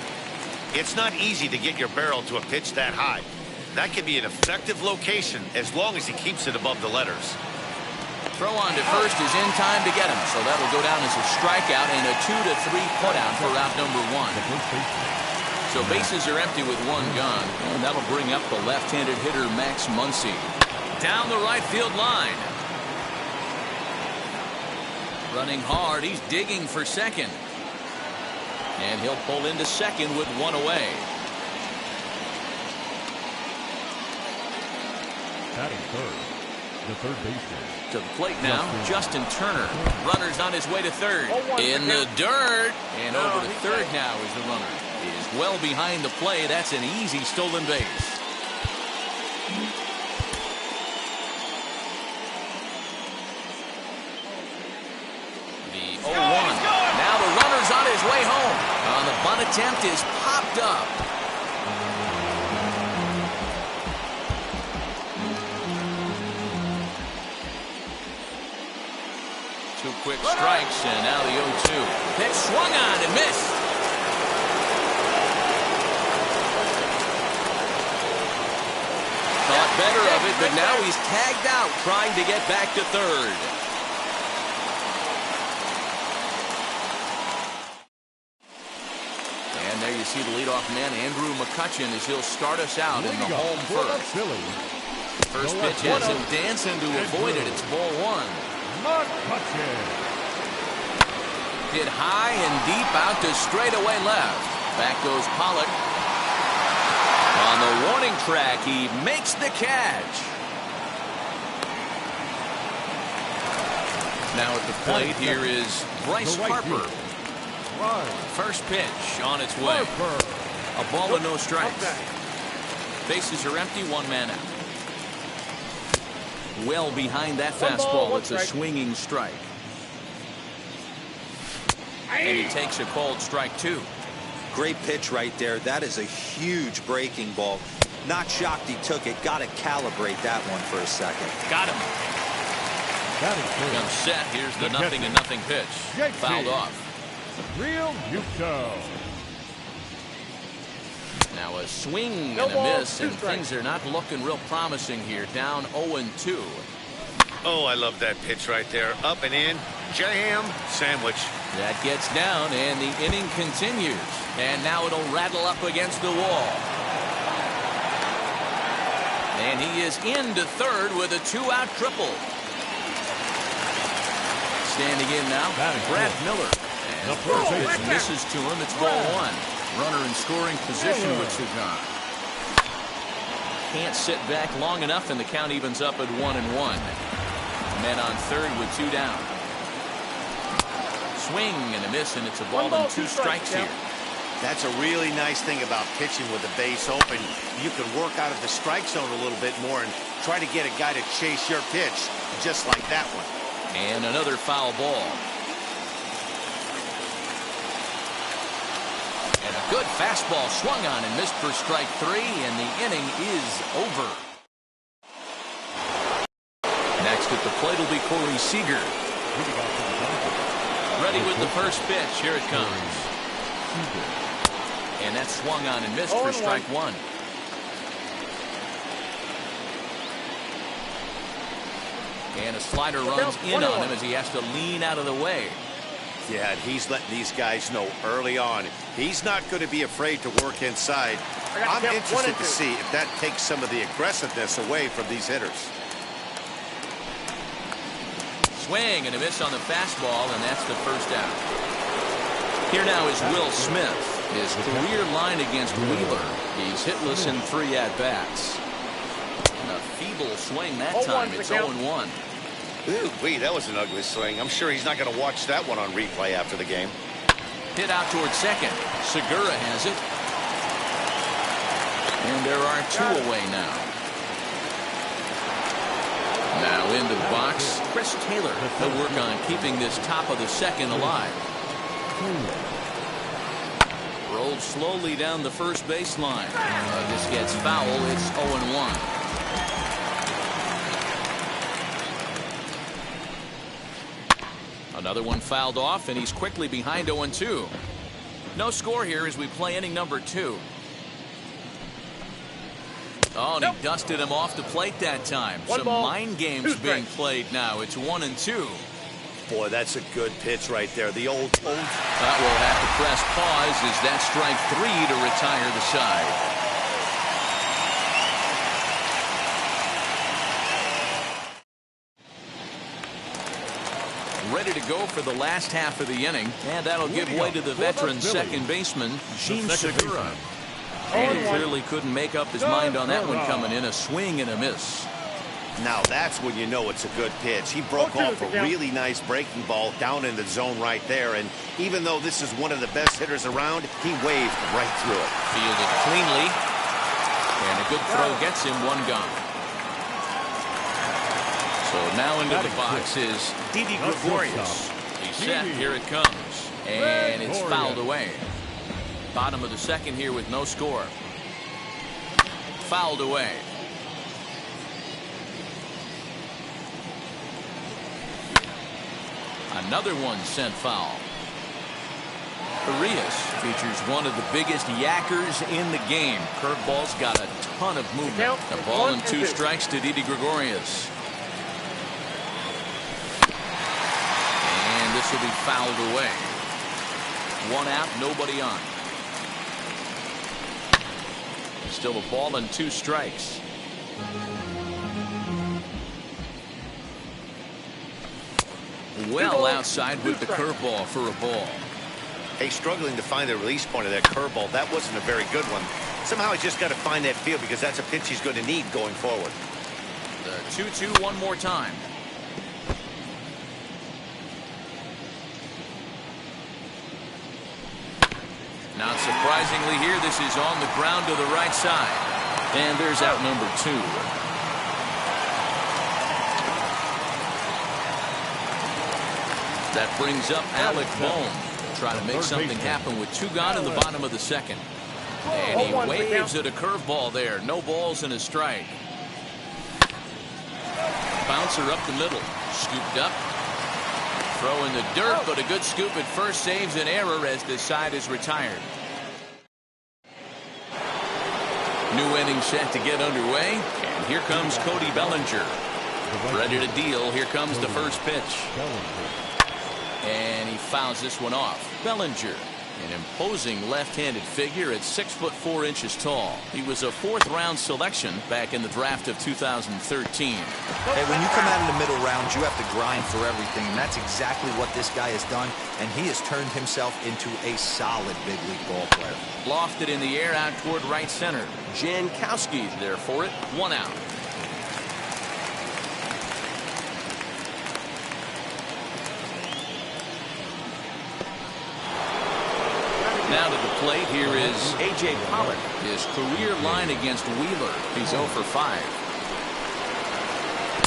It's not easy to get your barrel to a pitch that high. That can be an effective location as long as he keeps it above the letters. Throw on to first is in time to get him, so that'll go down as a strikeout and a 2-3 putout for out number 1. So bases are empty with 1 gone, and that'll bring up the left-handed hitter Max Muncy. Down the right field line. Running hard, he's digging for second. And he'll pull into second with 1 away. Batting third, the third baseman. To the plate now, Justin Turner. Runner's on his way to third. In the dirt. And over to third now is the runner. He is well behind the play. That's an easy stolen base. The 0-1. Now the runner's on his way home. The bunt attempt is popped up. Two quick strikes, and now the 0-2. Pitch swung on and missed. Thought better of it, but now he's tagged out trying to get back to third. And there you see the leadoff man, Andrew McCutchen, as he'll start us out in the home first. First pitch has him dancing to avoid it. It's ball one. Hit high and deep out to straightaway left. Back goes Pollock. On the warning track, he makes the catch. Now at the plate, here is Bryce Harper. First pitch on its way. A ball with no strikes. Bases are empty, one man out. Well behind that fastball. It's a swinging strike. And he takes a called strike two. Great pitch right there. That is a huge breaking ball. Not shocked he took it. Got to calibrate that one for a second. Got him. Comes set. Here's the 0-0 pitch. Fouled off. Real Muto. Now a swing and a miss, and things are not looking real promising here. Down 0-2. Oh, I love that pitch right there. Up and in. Jam sandwich. That gets down, and the inning continues. And now it'll rattle up against the wall. And he is into third with a two-out triple. Standing in now, Brad Miller. And the first pitch misses to him. It's ball one. Runner in scoring position with two gone. Can't sit back long enough, and the count evens up at 1-1. Men on third with two down. Swing and a miss, and it's a ball and two strikes here. That's a really nice thing about pitching with the base open. You can work out of the strike zone a little bit more and try to get a guy to chase your pitch, just like that one. And another foul ball. And a good fastball swung on and missed for strike three, and the inning is over. Next at the plate will be Corey Seager. Ready with the first pitch. Here it comes. And that swung on and missed for strike one. And a slider runs in on him as he has to lean out of the way. Yeah, and he's letting these guys know early on he's not going to be afraid to work inside. I'm interested to see if that takes some of the aggressiveness away from these hitters. Swing and a miss on the fastball, and that's the first out. Here now is Will Smith. His career line against Wheeler. He's hitless in 3 at-bats. A feeble swing that time. It's 0-1. Ooh, that was an ugly swing. I'm sure he's not going to watch that one on replay after the game. Hit out towards second. Segura has it. And there are two away now. Now into the box, Chris Taylor. He'll work on keeping this top of the second alive. Rolled slowly down the first baseline. This gets foul. It's 0-1. Another one fouled off, and he's quickly behind 0-2. No score here as we play inning number 2. Oh, and he dusted him off the plate that time. Some mind games being played now. It's 1-2. Boy, that's a good pitch right there. The old. That will have to press pause as that strike 3 to retire the side. Ready to go for the last half of the inning, and that'll give way to the veteran second baseman, Gene Segura. And he clearly couldn't make up his mind on that one coming in. A swing and a miss. Now that's when you know it's a good pitch. He broke off a really nice breaking ball down in the zone right there. And even though this is one of the best hitters around, he waved right through it. Fielded cleanly. And a good throw gets him one gone. So now into the box is Didi Gregorius. He's set. Here it comes. And it's fouled away. Bottom of the second here with no score. Fouled away. Another one sent foul. Arias features one of the biggest yackers in the game. Curveball's got a ton of movement. The ball and 2 strikes to Didi Gregorius. And this will be fouled away. 1 out, nobody on. Still a ball and 2 strikes. Well outside with the curveball for a ball. Hey, struggling to find the release point of that curveball. That wasn't a very good one. Somehow he's just got to find that feel because that's a pitch he's going to need going forward. The 2-2 one more time. Not surprisingly here, this is on the ground to the right side. And there's out number 2. That brings up Alec Bohm. Try to make something happen with 2 gone in the bottom of the second. And he waves at a curveball there. No balls and a strike. Bouncer up the middle. Scooped up. Throw in the dirt, but a good scoop at first saves an error as this side is retired. New inning set to get underway. And here comes Cody Bellinger. Ready to deal. Here comes the first pitch. And he fouls this one off. Bellinger, an imposing left-handed figure at 6'4" tall. He was a 4th-round selection back in the draft of 2013. Hey, when you come out in the middle rounds, you have to grind for everything, and that's exactly what this guy has done, and he has turned himself into a solid big league ball player. Lofted in the air out toward right center. Jankowski there for it. 1 out. Now to the plate, here is A.J. Pollock. His career line against Wheeler. He's 0 for 5.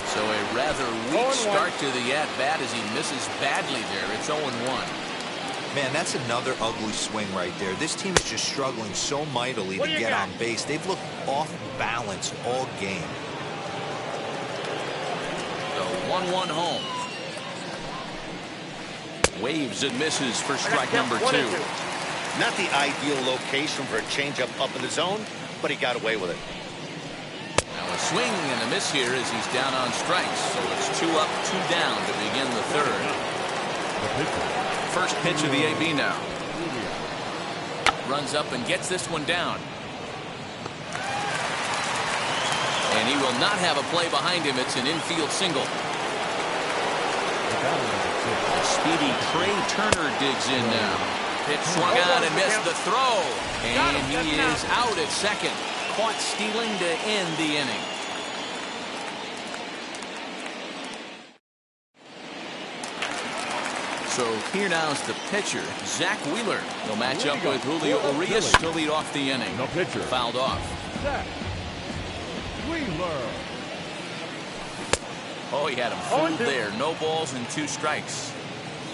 So a rather weak start to the at-bat as he misses badly there. It's 0-1. Man, that's another ugly swing right there. This team is just struggling so mightily to get on base. They've looked off balance all game. The 1-1 home. Waves and misses for strike number 2. Not the ideal location for a changeup up in the zone, but he got away with it. Now a swing and a miss here as he's down on strikes. So it's 2 up, 2 down to begin the 3rd. First pitch of the AB now. Runs up and gets this one down. And he will not have a play behind him. It's an infield single. Speedy Trey Turner digs in now. Pitch swung out and missed the throw. And he is out at second. Caught stealing to end the inning. So here now is the pitcher, Zach Wheeler. He'll match up with Julio Urias to lead off the inning. No pitcher. Fouled off. Zach Wheeler. Oh, he had him fooled there. No balls and 2 strikes.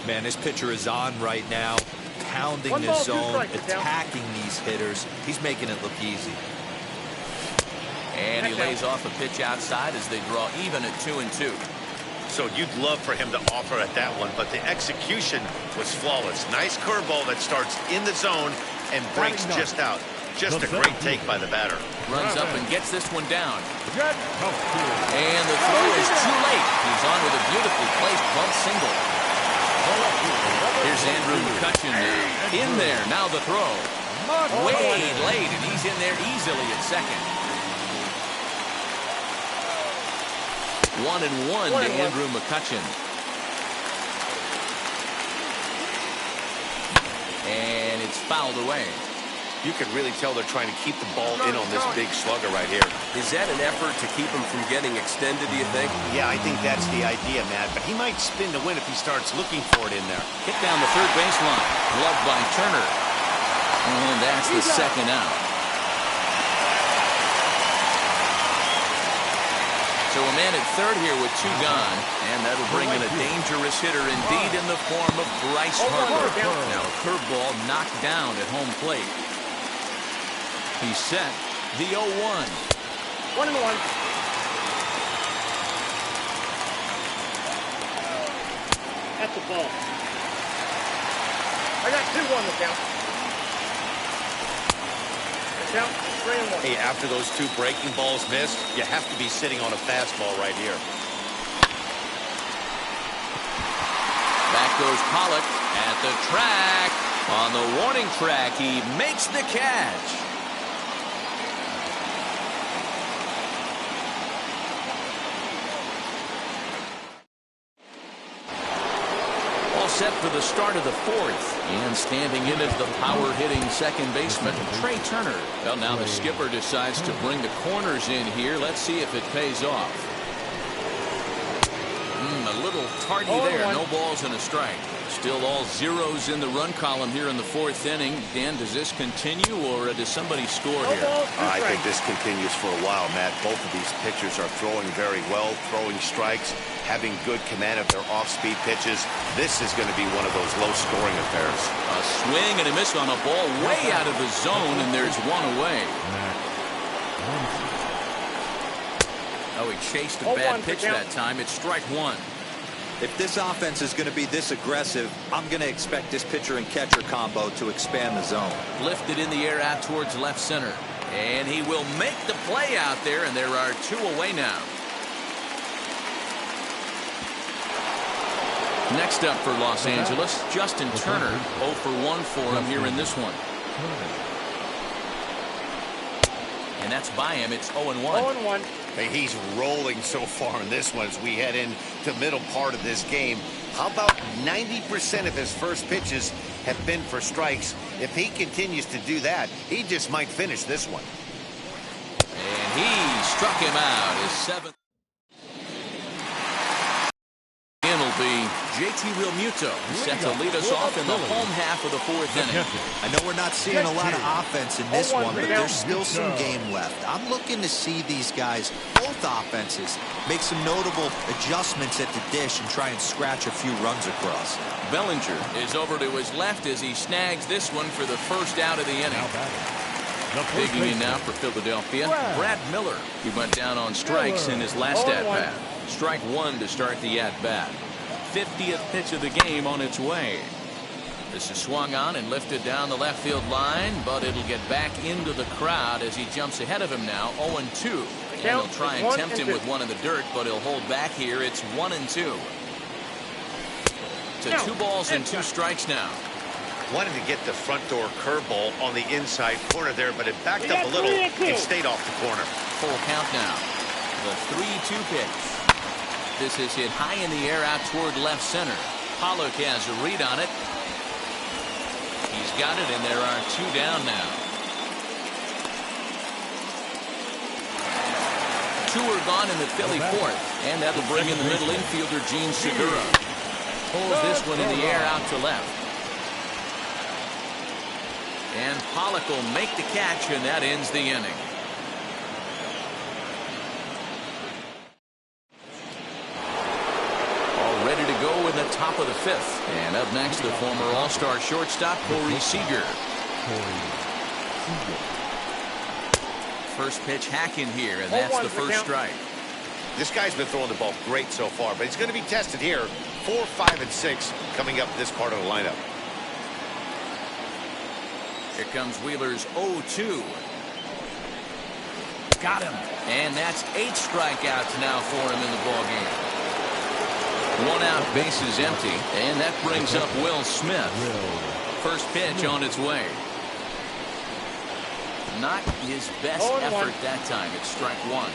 Man, this pitcher is on right now. Pounding this zone, attacking these hitters. He's making it look easy. And he lays off a pitch outside as they draw even at 2-2. So you'd love for him to offer at that one, but the execution was flawless. Nice curveball that starts in the zone and breaks just out. Just a great take by the batter. Runs up and gets this one down. And the throw is too late. He's on with a beautifully placed bunt single. Here's Andrew McCutcheon now. In there, now the throw. Way late, and he's in there easily at second. 1-1 to Andrew McCutcheon. And it's fouled away. You can really tell they're trying to keep the ball in on this big slugger right here. Is that an effort to keep him from getting extended, do you think? Yeah, I think that's the idea, Matt. But he might spin to win if he starts looking for it in there. Hit down the third baseline. Gloved by Turner. And that's the second out. So a man at third here with two gone, and that'll bring in a dangerous hitter indeed in the form of Bryce Harper. Now a curveball knocked down at home plate. He's set. The 0-1. 1-1. That's a ball. I got 2-1 the count. The count 3-1. Hey, after those two breaking balls missed, you have to be sitting on a fastball right here. Back goes Pollock at the track. On the warning track, he makes the catch. Set for the start of the fourth, and standing in as the power-hitting second baseman, Trey Turner. Well, now the skipper decides to bring the corners in here. Let's see if it pays off. A little tardy there. No balls and a strike. Still all zeros in the run column here in the fourth inning. Dan, does this continue, or does somebody score here? I think this continues for a while, Matt. Both of these pitchers are throwing very well, throwing strikes, having good command of their off-speed pitches. This is going to be one of those low-scoring affairs. A swing and a miss on a ball way out of the zone, and there's one away. Oh, he chased a bad pitch that time. It's strike one. If this offense is going to be this aggressive, I'm going to expect this pitcher and catcher combo to expand the zone. Lifted in the air out towards left center. And he will make the play out there, and there are two away now. Next up for Los Angeles, Justin Turner. 0 for 1 for him here in this one. And that's by him. It's 0-1. 0-1. Hey, he's rolling so far in this one as we head into the middle part of this game. How about 90% of his first pitches have been for strikes? If he continues to do that, he just might finish this one. And he struck him out. His seventh. It'll be JT Realmuto set to lead us off in the home half of the fourth inning. I know we're not seeing a lot of offense in this one, but there's still some game left. I'm looking to see these guys, both offenses, make some notable adjustments at the dish and try and scratch a few runs across. Bellinger is over to his left as he snags this one for the first out of the inning. Digging in now for Philadelphia, Brad Miller. He went down on strikes in his last at-bat. Strike one to start the at-bat. 50th pitch of the game on its way. This is swung on and lifted down the left field line, but it'll get back into the crowd as he jumps ahead of him now. 0-2. And he'll try and tempt him with one in the dirt, but he'll hold back here. It's 1-2. To 2 balls and 2 strikes now. Wanted to get the front door curveball on the inside corner there, but it backed up a little and stayed off the corner. Full count now. The 3-2 pitch. This is hit high in the air out toward left center. Pollock has a read on it. He's got it, and there are 2 down now. 2 are gone in the Philly fourth, and that'll bring in the middle infielder Gene Segura. Pulls this one in the air out to left. And Pollock will make the catch, and that ends the inning. Ready to go in the top of the 5th. And up next, the former All-Star shortstop, Corey Seager. First pitch hacking here, and that's the first strike. This guy's been throwing the ball great so far, but he's going to be tested here. 4, 5, and 6 coming up this part of the lineup. Here comes Wheeler's 0-2. Got him. And that's 8 strikeouts now for him in the ballgame. 1 out, bases empty, and that brings up Will Smith. First pitch on its way. Not his best effort that time. It's strike 1.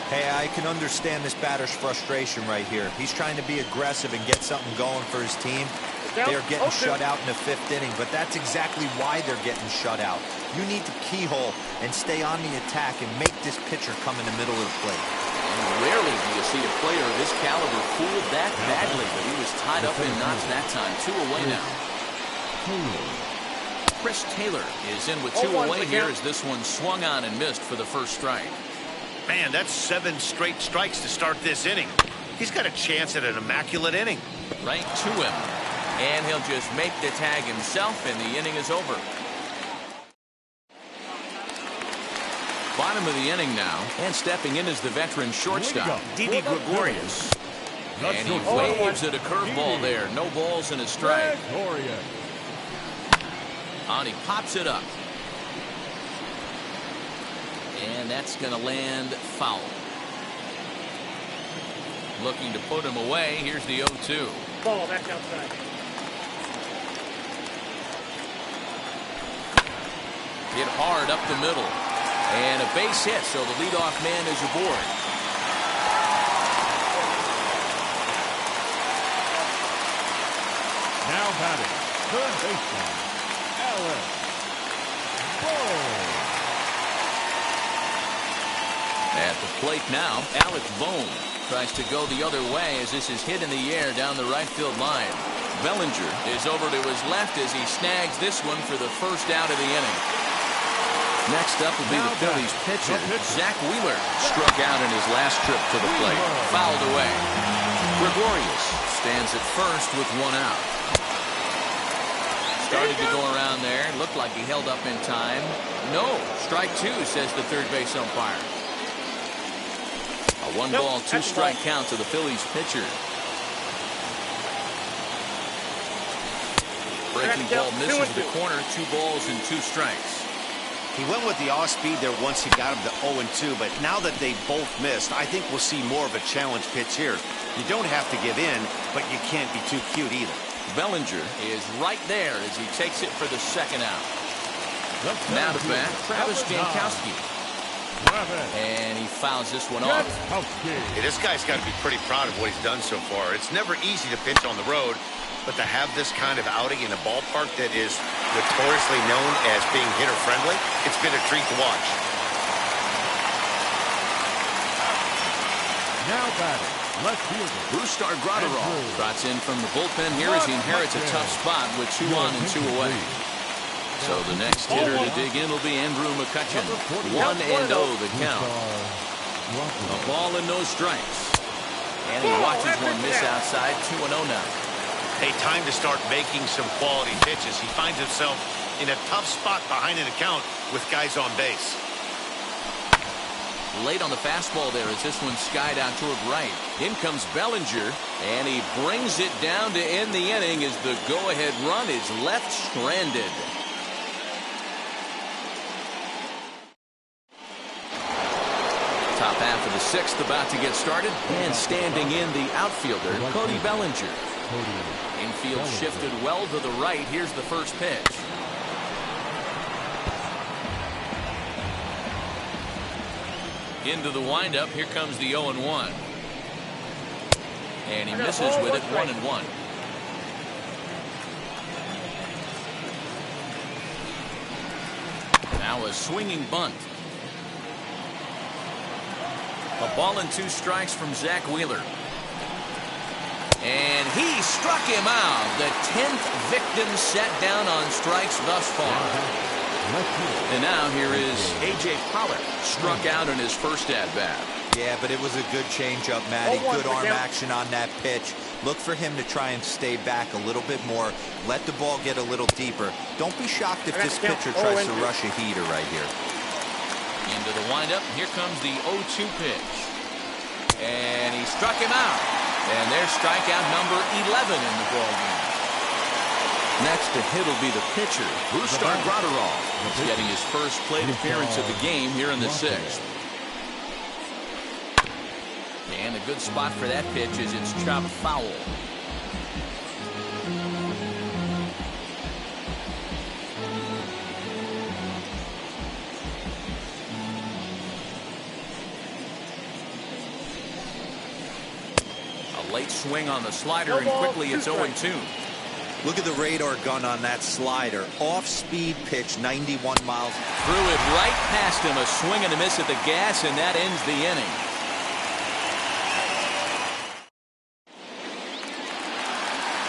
Hey, I can understand this batter's frustration right here. He's trying to be aggressive and get something going for his team. They're getting shut out in the 5th inning, but that's exactly why they're getting shut out. You need to keyhole and stay on the attack and make this pitcher come in the middle of the plate. And rarely do you see a player of this caliber fooled that badly, but he was tied up in knots that time. 2 away now. Chris Taylor is in with 2 away here as this one swung on and missed for the first strike. Man, that's 7 straight strikes to start this inning. He's got a chance at an immaculate inning. Right to him. And he'll just make the tag himself, and the inning is over. Bottom of the inning now, and stepping in is the veteran shortstop, Didi Gregorius. And he waves at a curveball there. No balls and a strike. And he pops it up. And that's going to land foul. Looking to put him away. Here's the 0-2. Ball back outside. Hit hard up the middle. And a base hit, so the leadoff man is aboard. Now batting, third baseman, Alex Bohm. At the plate now, Alec Bohm tries to go the other way as this is hit in the air down the right field line. Bellinger is over to his left as he snags this one for the first out of the inning. Next up will be the Phillies pitcher. Zach Wheeler struck out in his last trip to the plate. Fouled away. Gregorius stands at first with 1 out. Started to go around there. Looked like he held up in time. No. Strike 2, says the third base umpire. A 1-ball, 2-strike count to the Phillies pitcher. Breaking ball misses the corner. 2 balls and 2 strikes. He went with the off-speed there once he got him to 0-2, but now that they both missed, I think we'll see more of a challenge pitch here. You don't have to give in, but you can't be too cute either. Bellinger is right there as he takes it for the second out. Now to bat, Travis Jankowski. And he fouls this one off. Hey, this guy's got to be pretty proud of what he's done so far. It's never easy to pitch on the road, but to have this kind of outing in a ballpark that is notoriously known as being hitter-friendly, it's been a treat to watch. Now batting, left fielder Brustar Graterol trots in from the bullpen here as he inherits a tough spot with 2 on and 2 away. So the next hitter to dig in will be Andrew McCutchen. 1-0 the count. A ball and no strikes. And he watches one miss outside. 2-0 now. Hey, time to start making some quality pitches. He finds himself in a tough spot behind an account with guys on base. Late on the fastball there as this one skied out toward right. In comes Bellinger, and he brings it down to end the inning as the go-ahead run is left stranded. Top half of the 6th about to get started, and standing in the outfielder, Cody Bellinger. Infield shifted well to the right. Here's the first pitch. Into the windup. Here comes the 0-1. And he misses with it. 1-1. Now a swinging bunt. A ball and 2 strikes from Zach Wheeler. And he struck him out. The 10th victim set down on strikes thus far. And now here is A.J. Pollock, struck out in his first at-bat. Yeah, but it was a good changeup, Matty. Good arm action on that pitch. Look for him to try and stay back a little bit more. Let the ball get a little deeper. Don't be shocked if this pitcher tries to rush a heater right here. Into the windup. Here comes the 0-2 pitch. And he struck him out. And there's strikeout number 11 in the ballgame. Next to hit will be the pitcher, Brustar Graterol. He's getting his first plate appearance of the game here in the 6th. And a good spot for that pitch is it's chopped foul. A late swing on the slider, and quickly it's 0-2. Look at the radar gun on that slider. Off-speed pitch, 91 miles. Threw it right past him. A swing and a miss at the gas, and that ends the inning.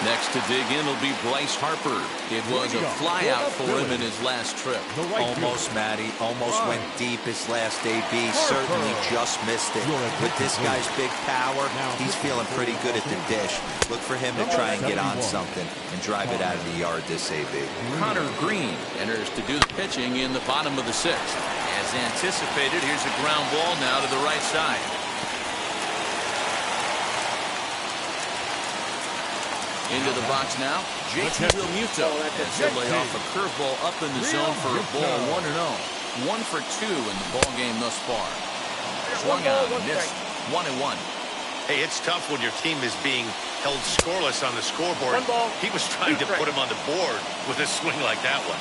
Next to dig in will be Bryce Harper. It was a flyout for him in his last trip. Almost, Matty. Almost went deep his last AB. Certainly just missed it. With this guy's big power, he's feeling pretty good at the dish. Look for him to try and get on something and drive it out of the yard this AB. Connor Green enters to do the pitching in the bottom of the sixth. As anticipated, here's a ground ball now to the right side. Into the box now, JT Realmuto. As he'll lay off a curveball up in the zone for a ball, 1-0. 1 for 2 in the ball game thus far. Swung out, missed, 1-1. Hey, it's tough when your team is being held scoreless on the scoreboard. He was trying to put him on the board with a swing like that one.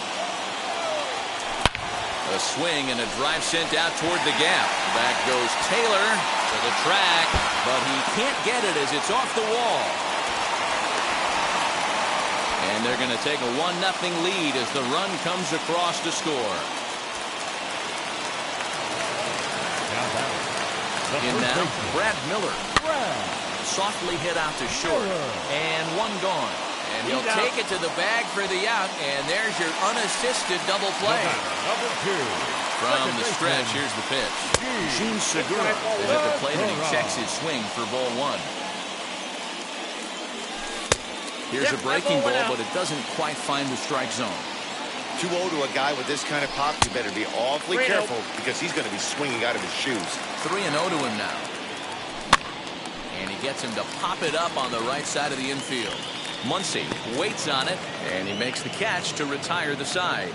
A swing and a drive sent out toward the gap. Back goes Taylor to the track, but he can't get it as it's off the wall. And they're going to take a 1-0 lead as the run comes across to score. In now, Brad Miller. Softly hit out to short. And one gone. And he'll take it to the bag for the out. And there's your unassisted double play. From the stretch, here's the pitch. Gene Segura is at the plate and he checks his swing for ball 1. Here's a breaking ball, but it doesn't quite find the strike zone. 2-0 to a guy with this kind of pop, you better be awfully careful because he's going to be swinging out of his shoes. 3-0 to him now. And he gets him to pop it up on the right side of the infield. Muncy waits on it, and he makes the catch to retire the side.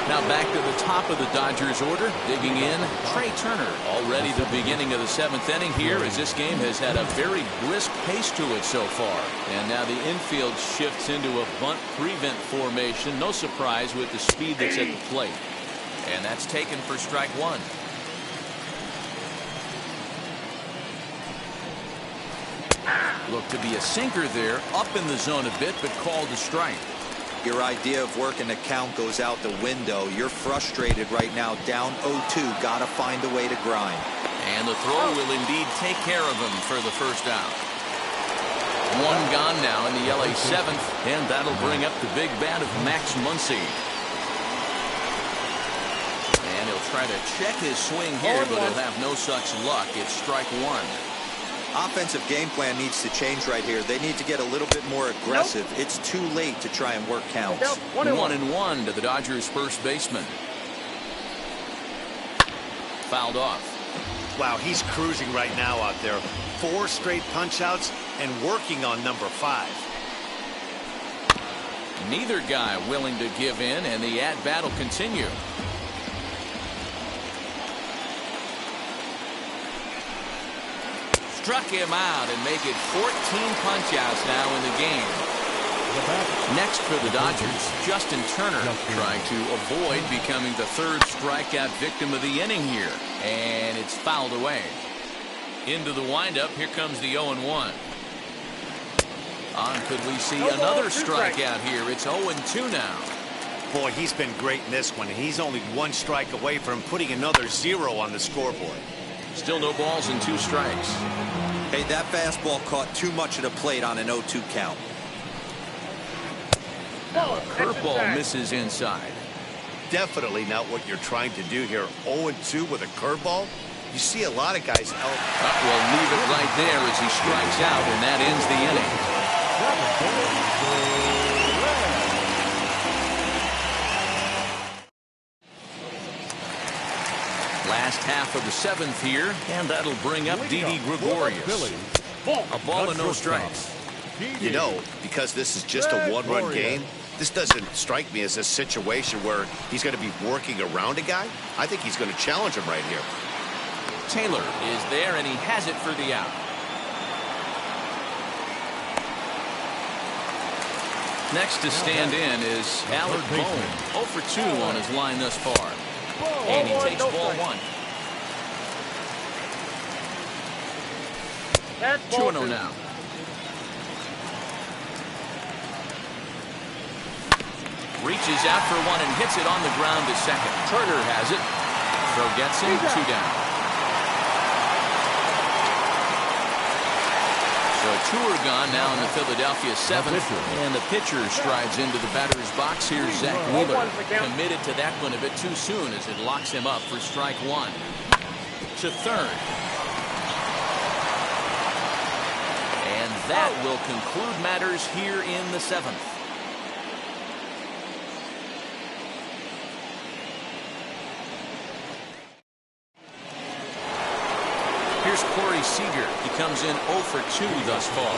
Now back to the top of the Dodgers order. Digging in, Trey Turner. Already the beginning of the 7th inning here as this game has had a very brisk pace to it so far. And now the infield shifts into a bunt prevent formation. No surprise with the speed that's at the plate. And that's taken for strike 1. Looked to be a sinker there, up in the zone a bit, but called a strike. Your idea of working the count goes out the window. You're frustrated right now, down 0-2. Got to find a way to grind. And the throw will indeed take care of him for the first out. One gone now in the LA 7th, and that'll bring up the big bat of Max Muncy. And he'll try to check his swing here, but he'll have no such luck. It's strike 1. Offensive game plan needs to change right here. They need to get a little bit more aggressive. It's too late to try and work counts. 1-1 to the Dodgers first baseman. Fouled off. Wow, he's cruising right now out there. 4 straight punch-outs and working on number 5. Neither guy willing to give in, and the at-bat will continue. Struck him out and make it 14 punch-outs now in the game. Next for the Dodgers, Justin Turner trying to avoid becoming the 3rd strikeout victim of the inning here. And it's fouled away. Into the windup, here comes the 0-1. Could we see another strikeout here? It's 0-2 now. Boy, he's been great in this one, and he's only 1 strike away from putting another 0 on the scoreboard. Still no balls and 2 strikes. Hey, that fastball caught too much of the plate on an 0-2 count. Now a curveball misses inside. Definitely not what you're trying to do here. 0-2 with a curveball. You see a lot of guys out. We'll leave it right there as he strikes out, and that ends the inning. Last half of the 7th here, and that'll bring up Didi Gregorius. A ball and no strikes. You know, because this is just a 1-run game, this doesn't strike me as a situation where he's going to be working around a guy. I think he's going to challenge him right here. Taylor is there, and he has it for the out. Next to stand in is Alec Bohm. 0 for 2 on his line thus far. And he takes ball 1. That's 2-0 now. Reaches out for 1 and hits it on the ground to second. Turner has it. Throw gets him. 2 down. So 2 are gone now in the Philadelphia 7th. And the pitcher strides into the batter's box. Here's Zach Wheeler. Committed to that one a bit too soon as it locks him up for strike 1. To third. And that will conclude matters here in the 7th. Here's Corey Seager. He comes in 0 for 2 thus far.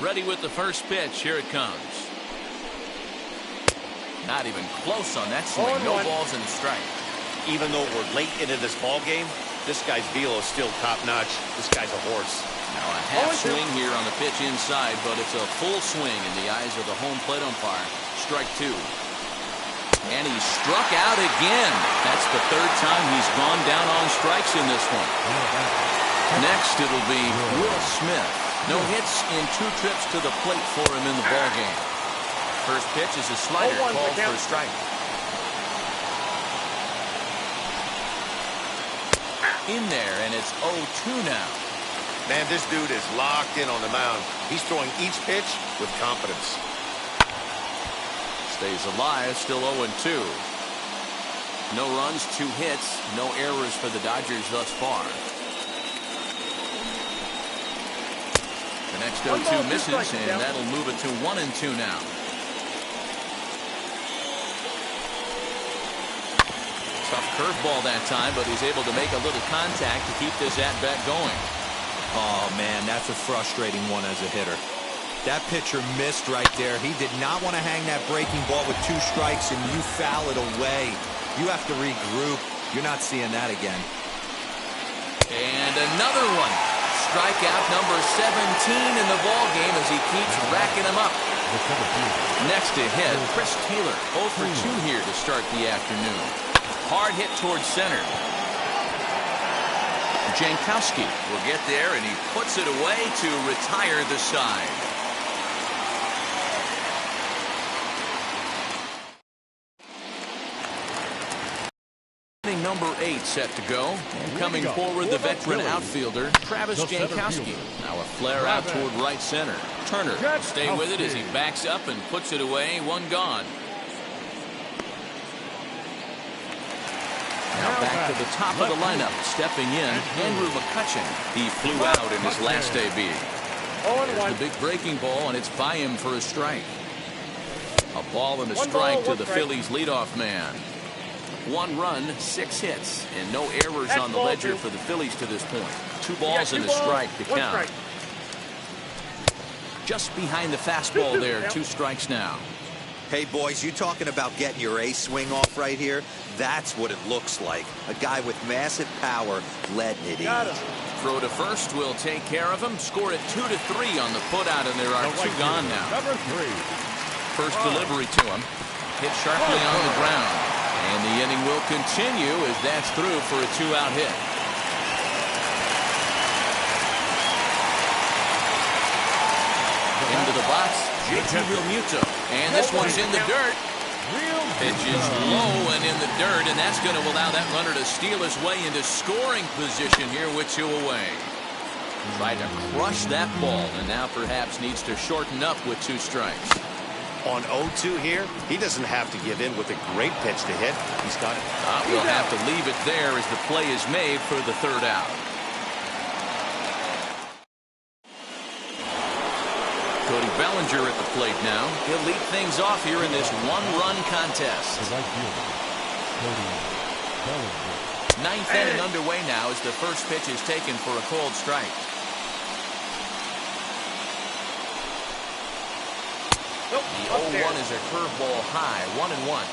Ready with the first pitch. Here it comes. Not even close on that swing. No balls and a strike. Even though we're late into this ball game, this guy's velo is still top-notch. This guy's a horse. Now a half swing here on the pitch inside, but it's a full swing in the eyes of the home plate umpire. Strike 2. And he struck out again. That's the 3rd time he's gone down on strikes in this one. Next it'll be Will Smith. No hits in 2 trips to the plate for him in the ball game. First pitch is a slider called for a strike. In there, and it's 0-2 now. Man, this dude is locked in on the mound. He's throwing each pitch with confidence. Stays alive, still 0-2. No runs, 2 hits, no errors for the Dodgers thus far. The next 0-2 misses, and that'll move it to 1-2 now. Tough curveball that time, but he's able to make a little contact to keep this at-bat going. Oh, man, that's a frustrating one as a hitter. That pitcher missed right there. He did not want to hang that breaking ball with 2 strikes, and you foul it away. You have to regroup. You're not seeing that again. And another one. Strikeout number 17 in the ball game as he keeps racking them up. Next to hit, Chris Taylor. 0 for 2 here to start the afternoon. Hard hit towards center. Jankowski will get there, and he puts it away to retire the side. Number 8 set to go. And coming forward, the veteran outfielder, Travis Jankowski. Now a flare out toward right center. Turner will stay with it as he backs up and puts it away. 1 gone. Now back to the top of the lineup. Stepping in, Andrew McCutchen. He flew out in his last debut. There's the big breaking ball, and it's by him for a strike. A ball and a strike to the Phillies leadoff man. 1 run, 6 hits, and no errors on the ledger for the Phillies to this point. 2 balls and a strike to count. Just behind the fastball there. 2 strikes now. Hey, boys, you talking about getting your ace swing off right here? That's what it looks like. A guy with massive power letting it eat. Throw to first will take care of him. Score it 2-3 on the putout, and there are 2 gone now. Number 3. First delivery to him. Hit sharply on the ground. And the inning will continue as that's through for a 2-out hit. Into the box, JT Realmuto. And this one's in the dirt. Pitch is low and in the dirt, and that's going to allow that runner to steal his way into scoring position here with 2 away. Tried to crush that ball, and now perhaps needs to shorten up with 2 strikes. On 0-2 here, he doesn't have to give in with a great pitch to hit. He's got it. We'll have to leave it there as the play is made for the 3rd out. Cody Bellinger at the plate now. He'll lead things off here in this 1-run contest. Ninth inning underway now as the first pitch is taken for a called strike. The 0-1 is a curveball high, 1-1.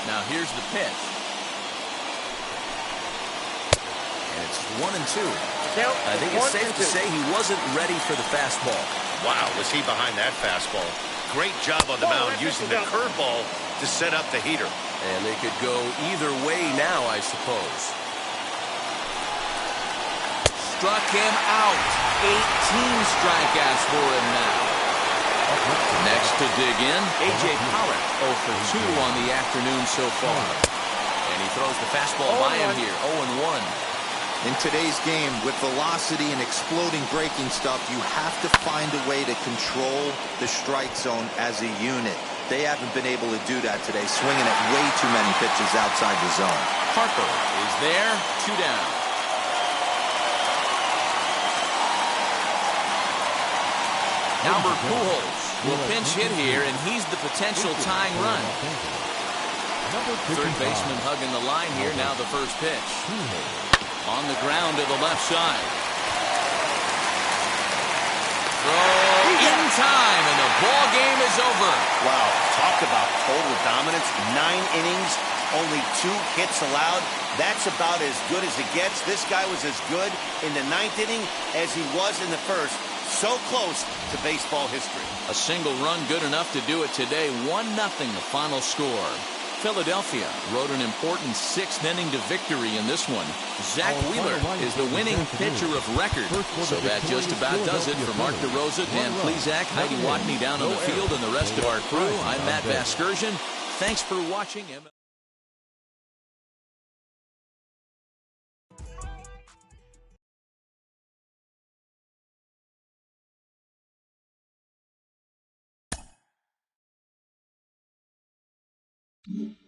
Now here's the pitch. And it's 1-2. I think it's safe to say he wasn't ready for the fastball. Wow, was he behind that fastball? Great job on the mound using the curveball to set up the heater. And they could go either way now, I suppose. Struck him out. 18 strikeouts for him now. Next to dig in, A.J. Pollock, 0 for 2 on the afternoon so far. And he throws the fastball by him here, 0-1. In today's game, with velocity and exploding breaking stuff, you have to find a way to control the strike zone as a unit. They haven't been able to do that today, swinging at way too many pitches outside the zone. Harper is there, 2 down. Albert Pujols will pinch hit here, and he's the potential tying run. Third baseman hugging the line here, now the first pitch. On the ground to the left side. Throw in time, and the ball game is over. Wow, talk about total dominance. 9 innings, only 2 hits allowed. That's about as good as it gets. This guy was as good in the 9th inning as he was in the 1st. So close to baseball history. A single run good enough to do it today. 1-0 the final score. Philadelphia rode an important 6th inning to victory in this one. Zach Wheeler is the winning pitcher of record. So that just about does it for Mark DeRosa, Dan Plesac, Heidi Watney down on the field, and the rest of our crew. I'm Matt Vasgersian. Thanks for watching. Mm-hmm.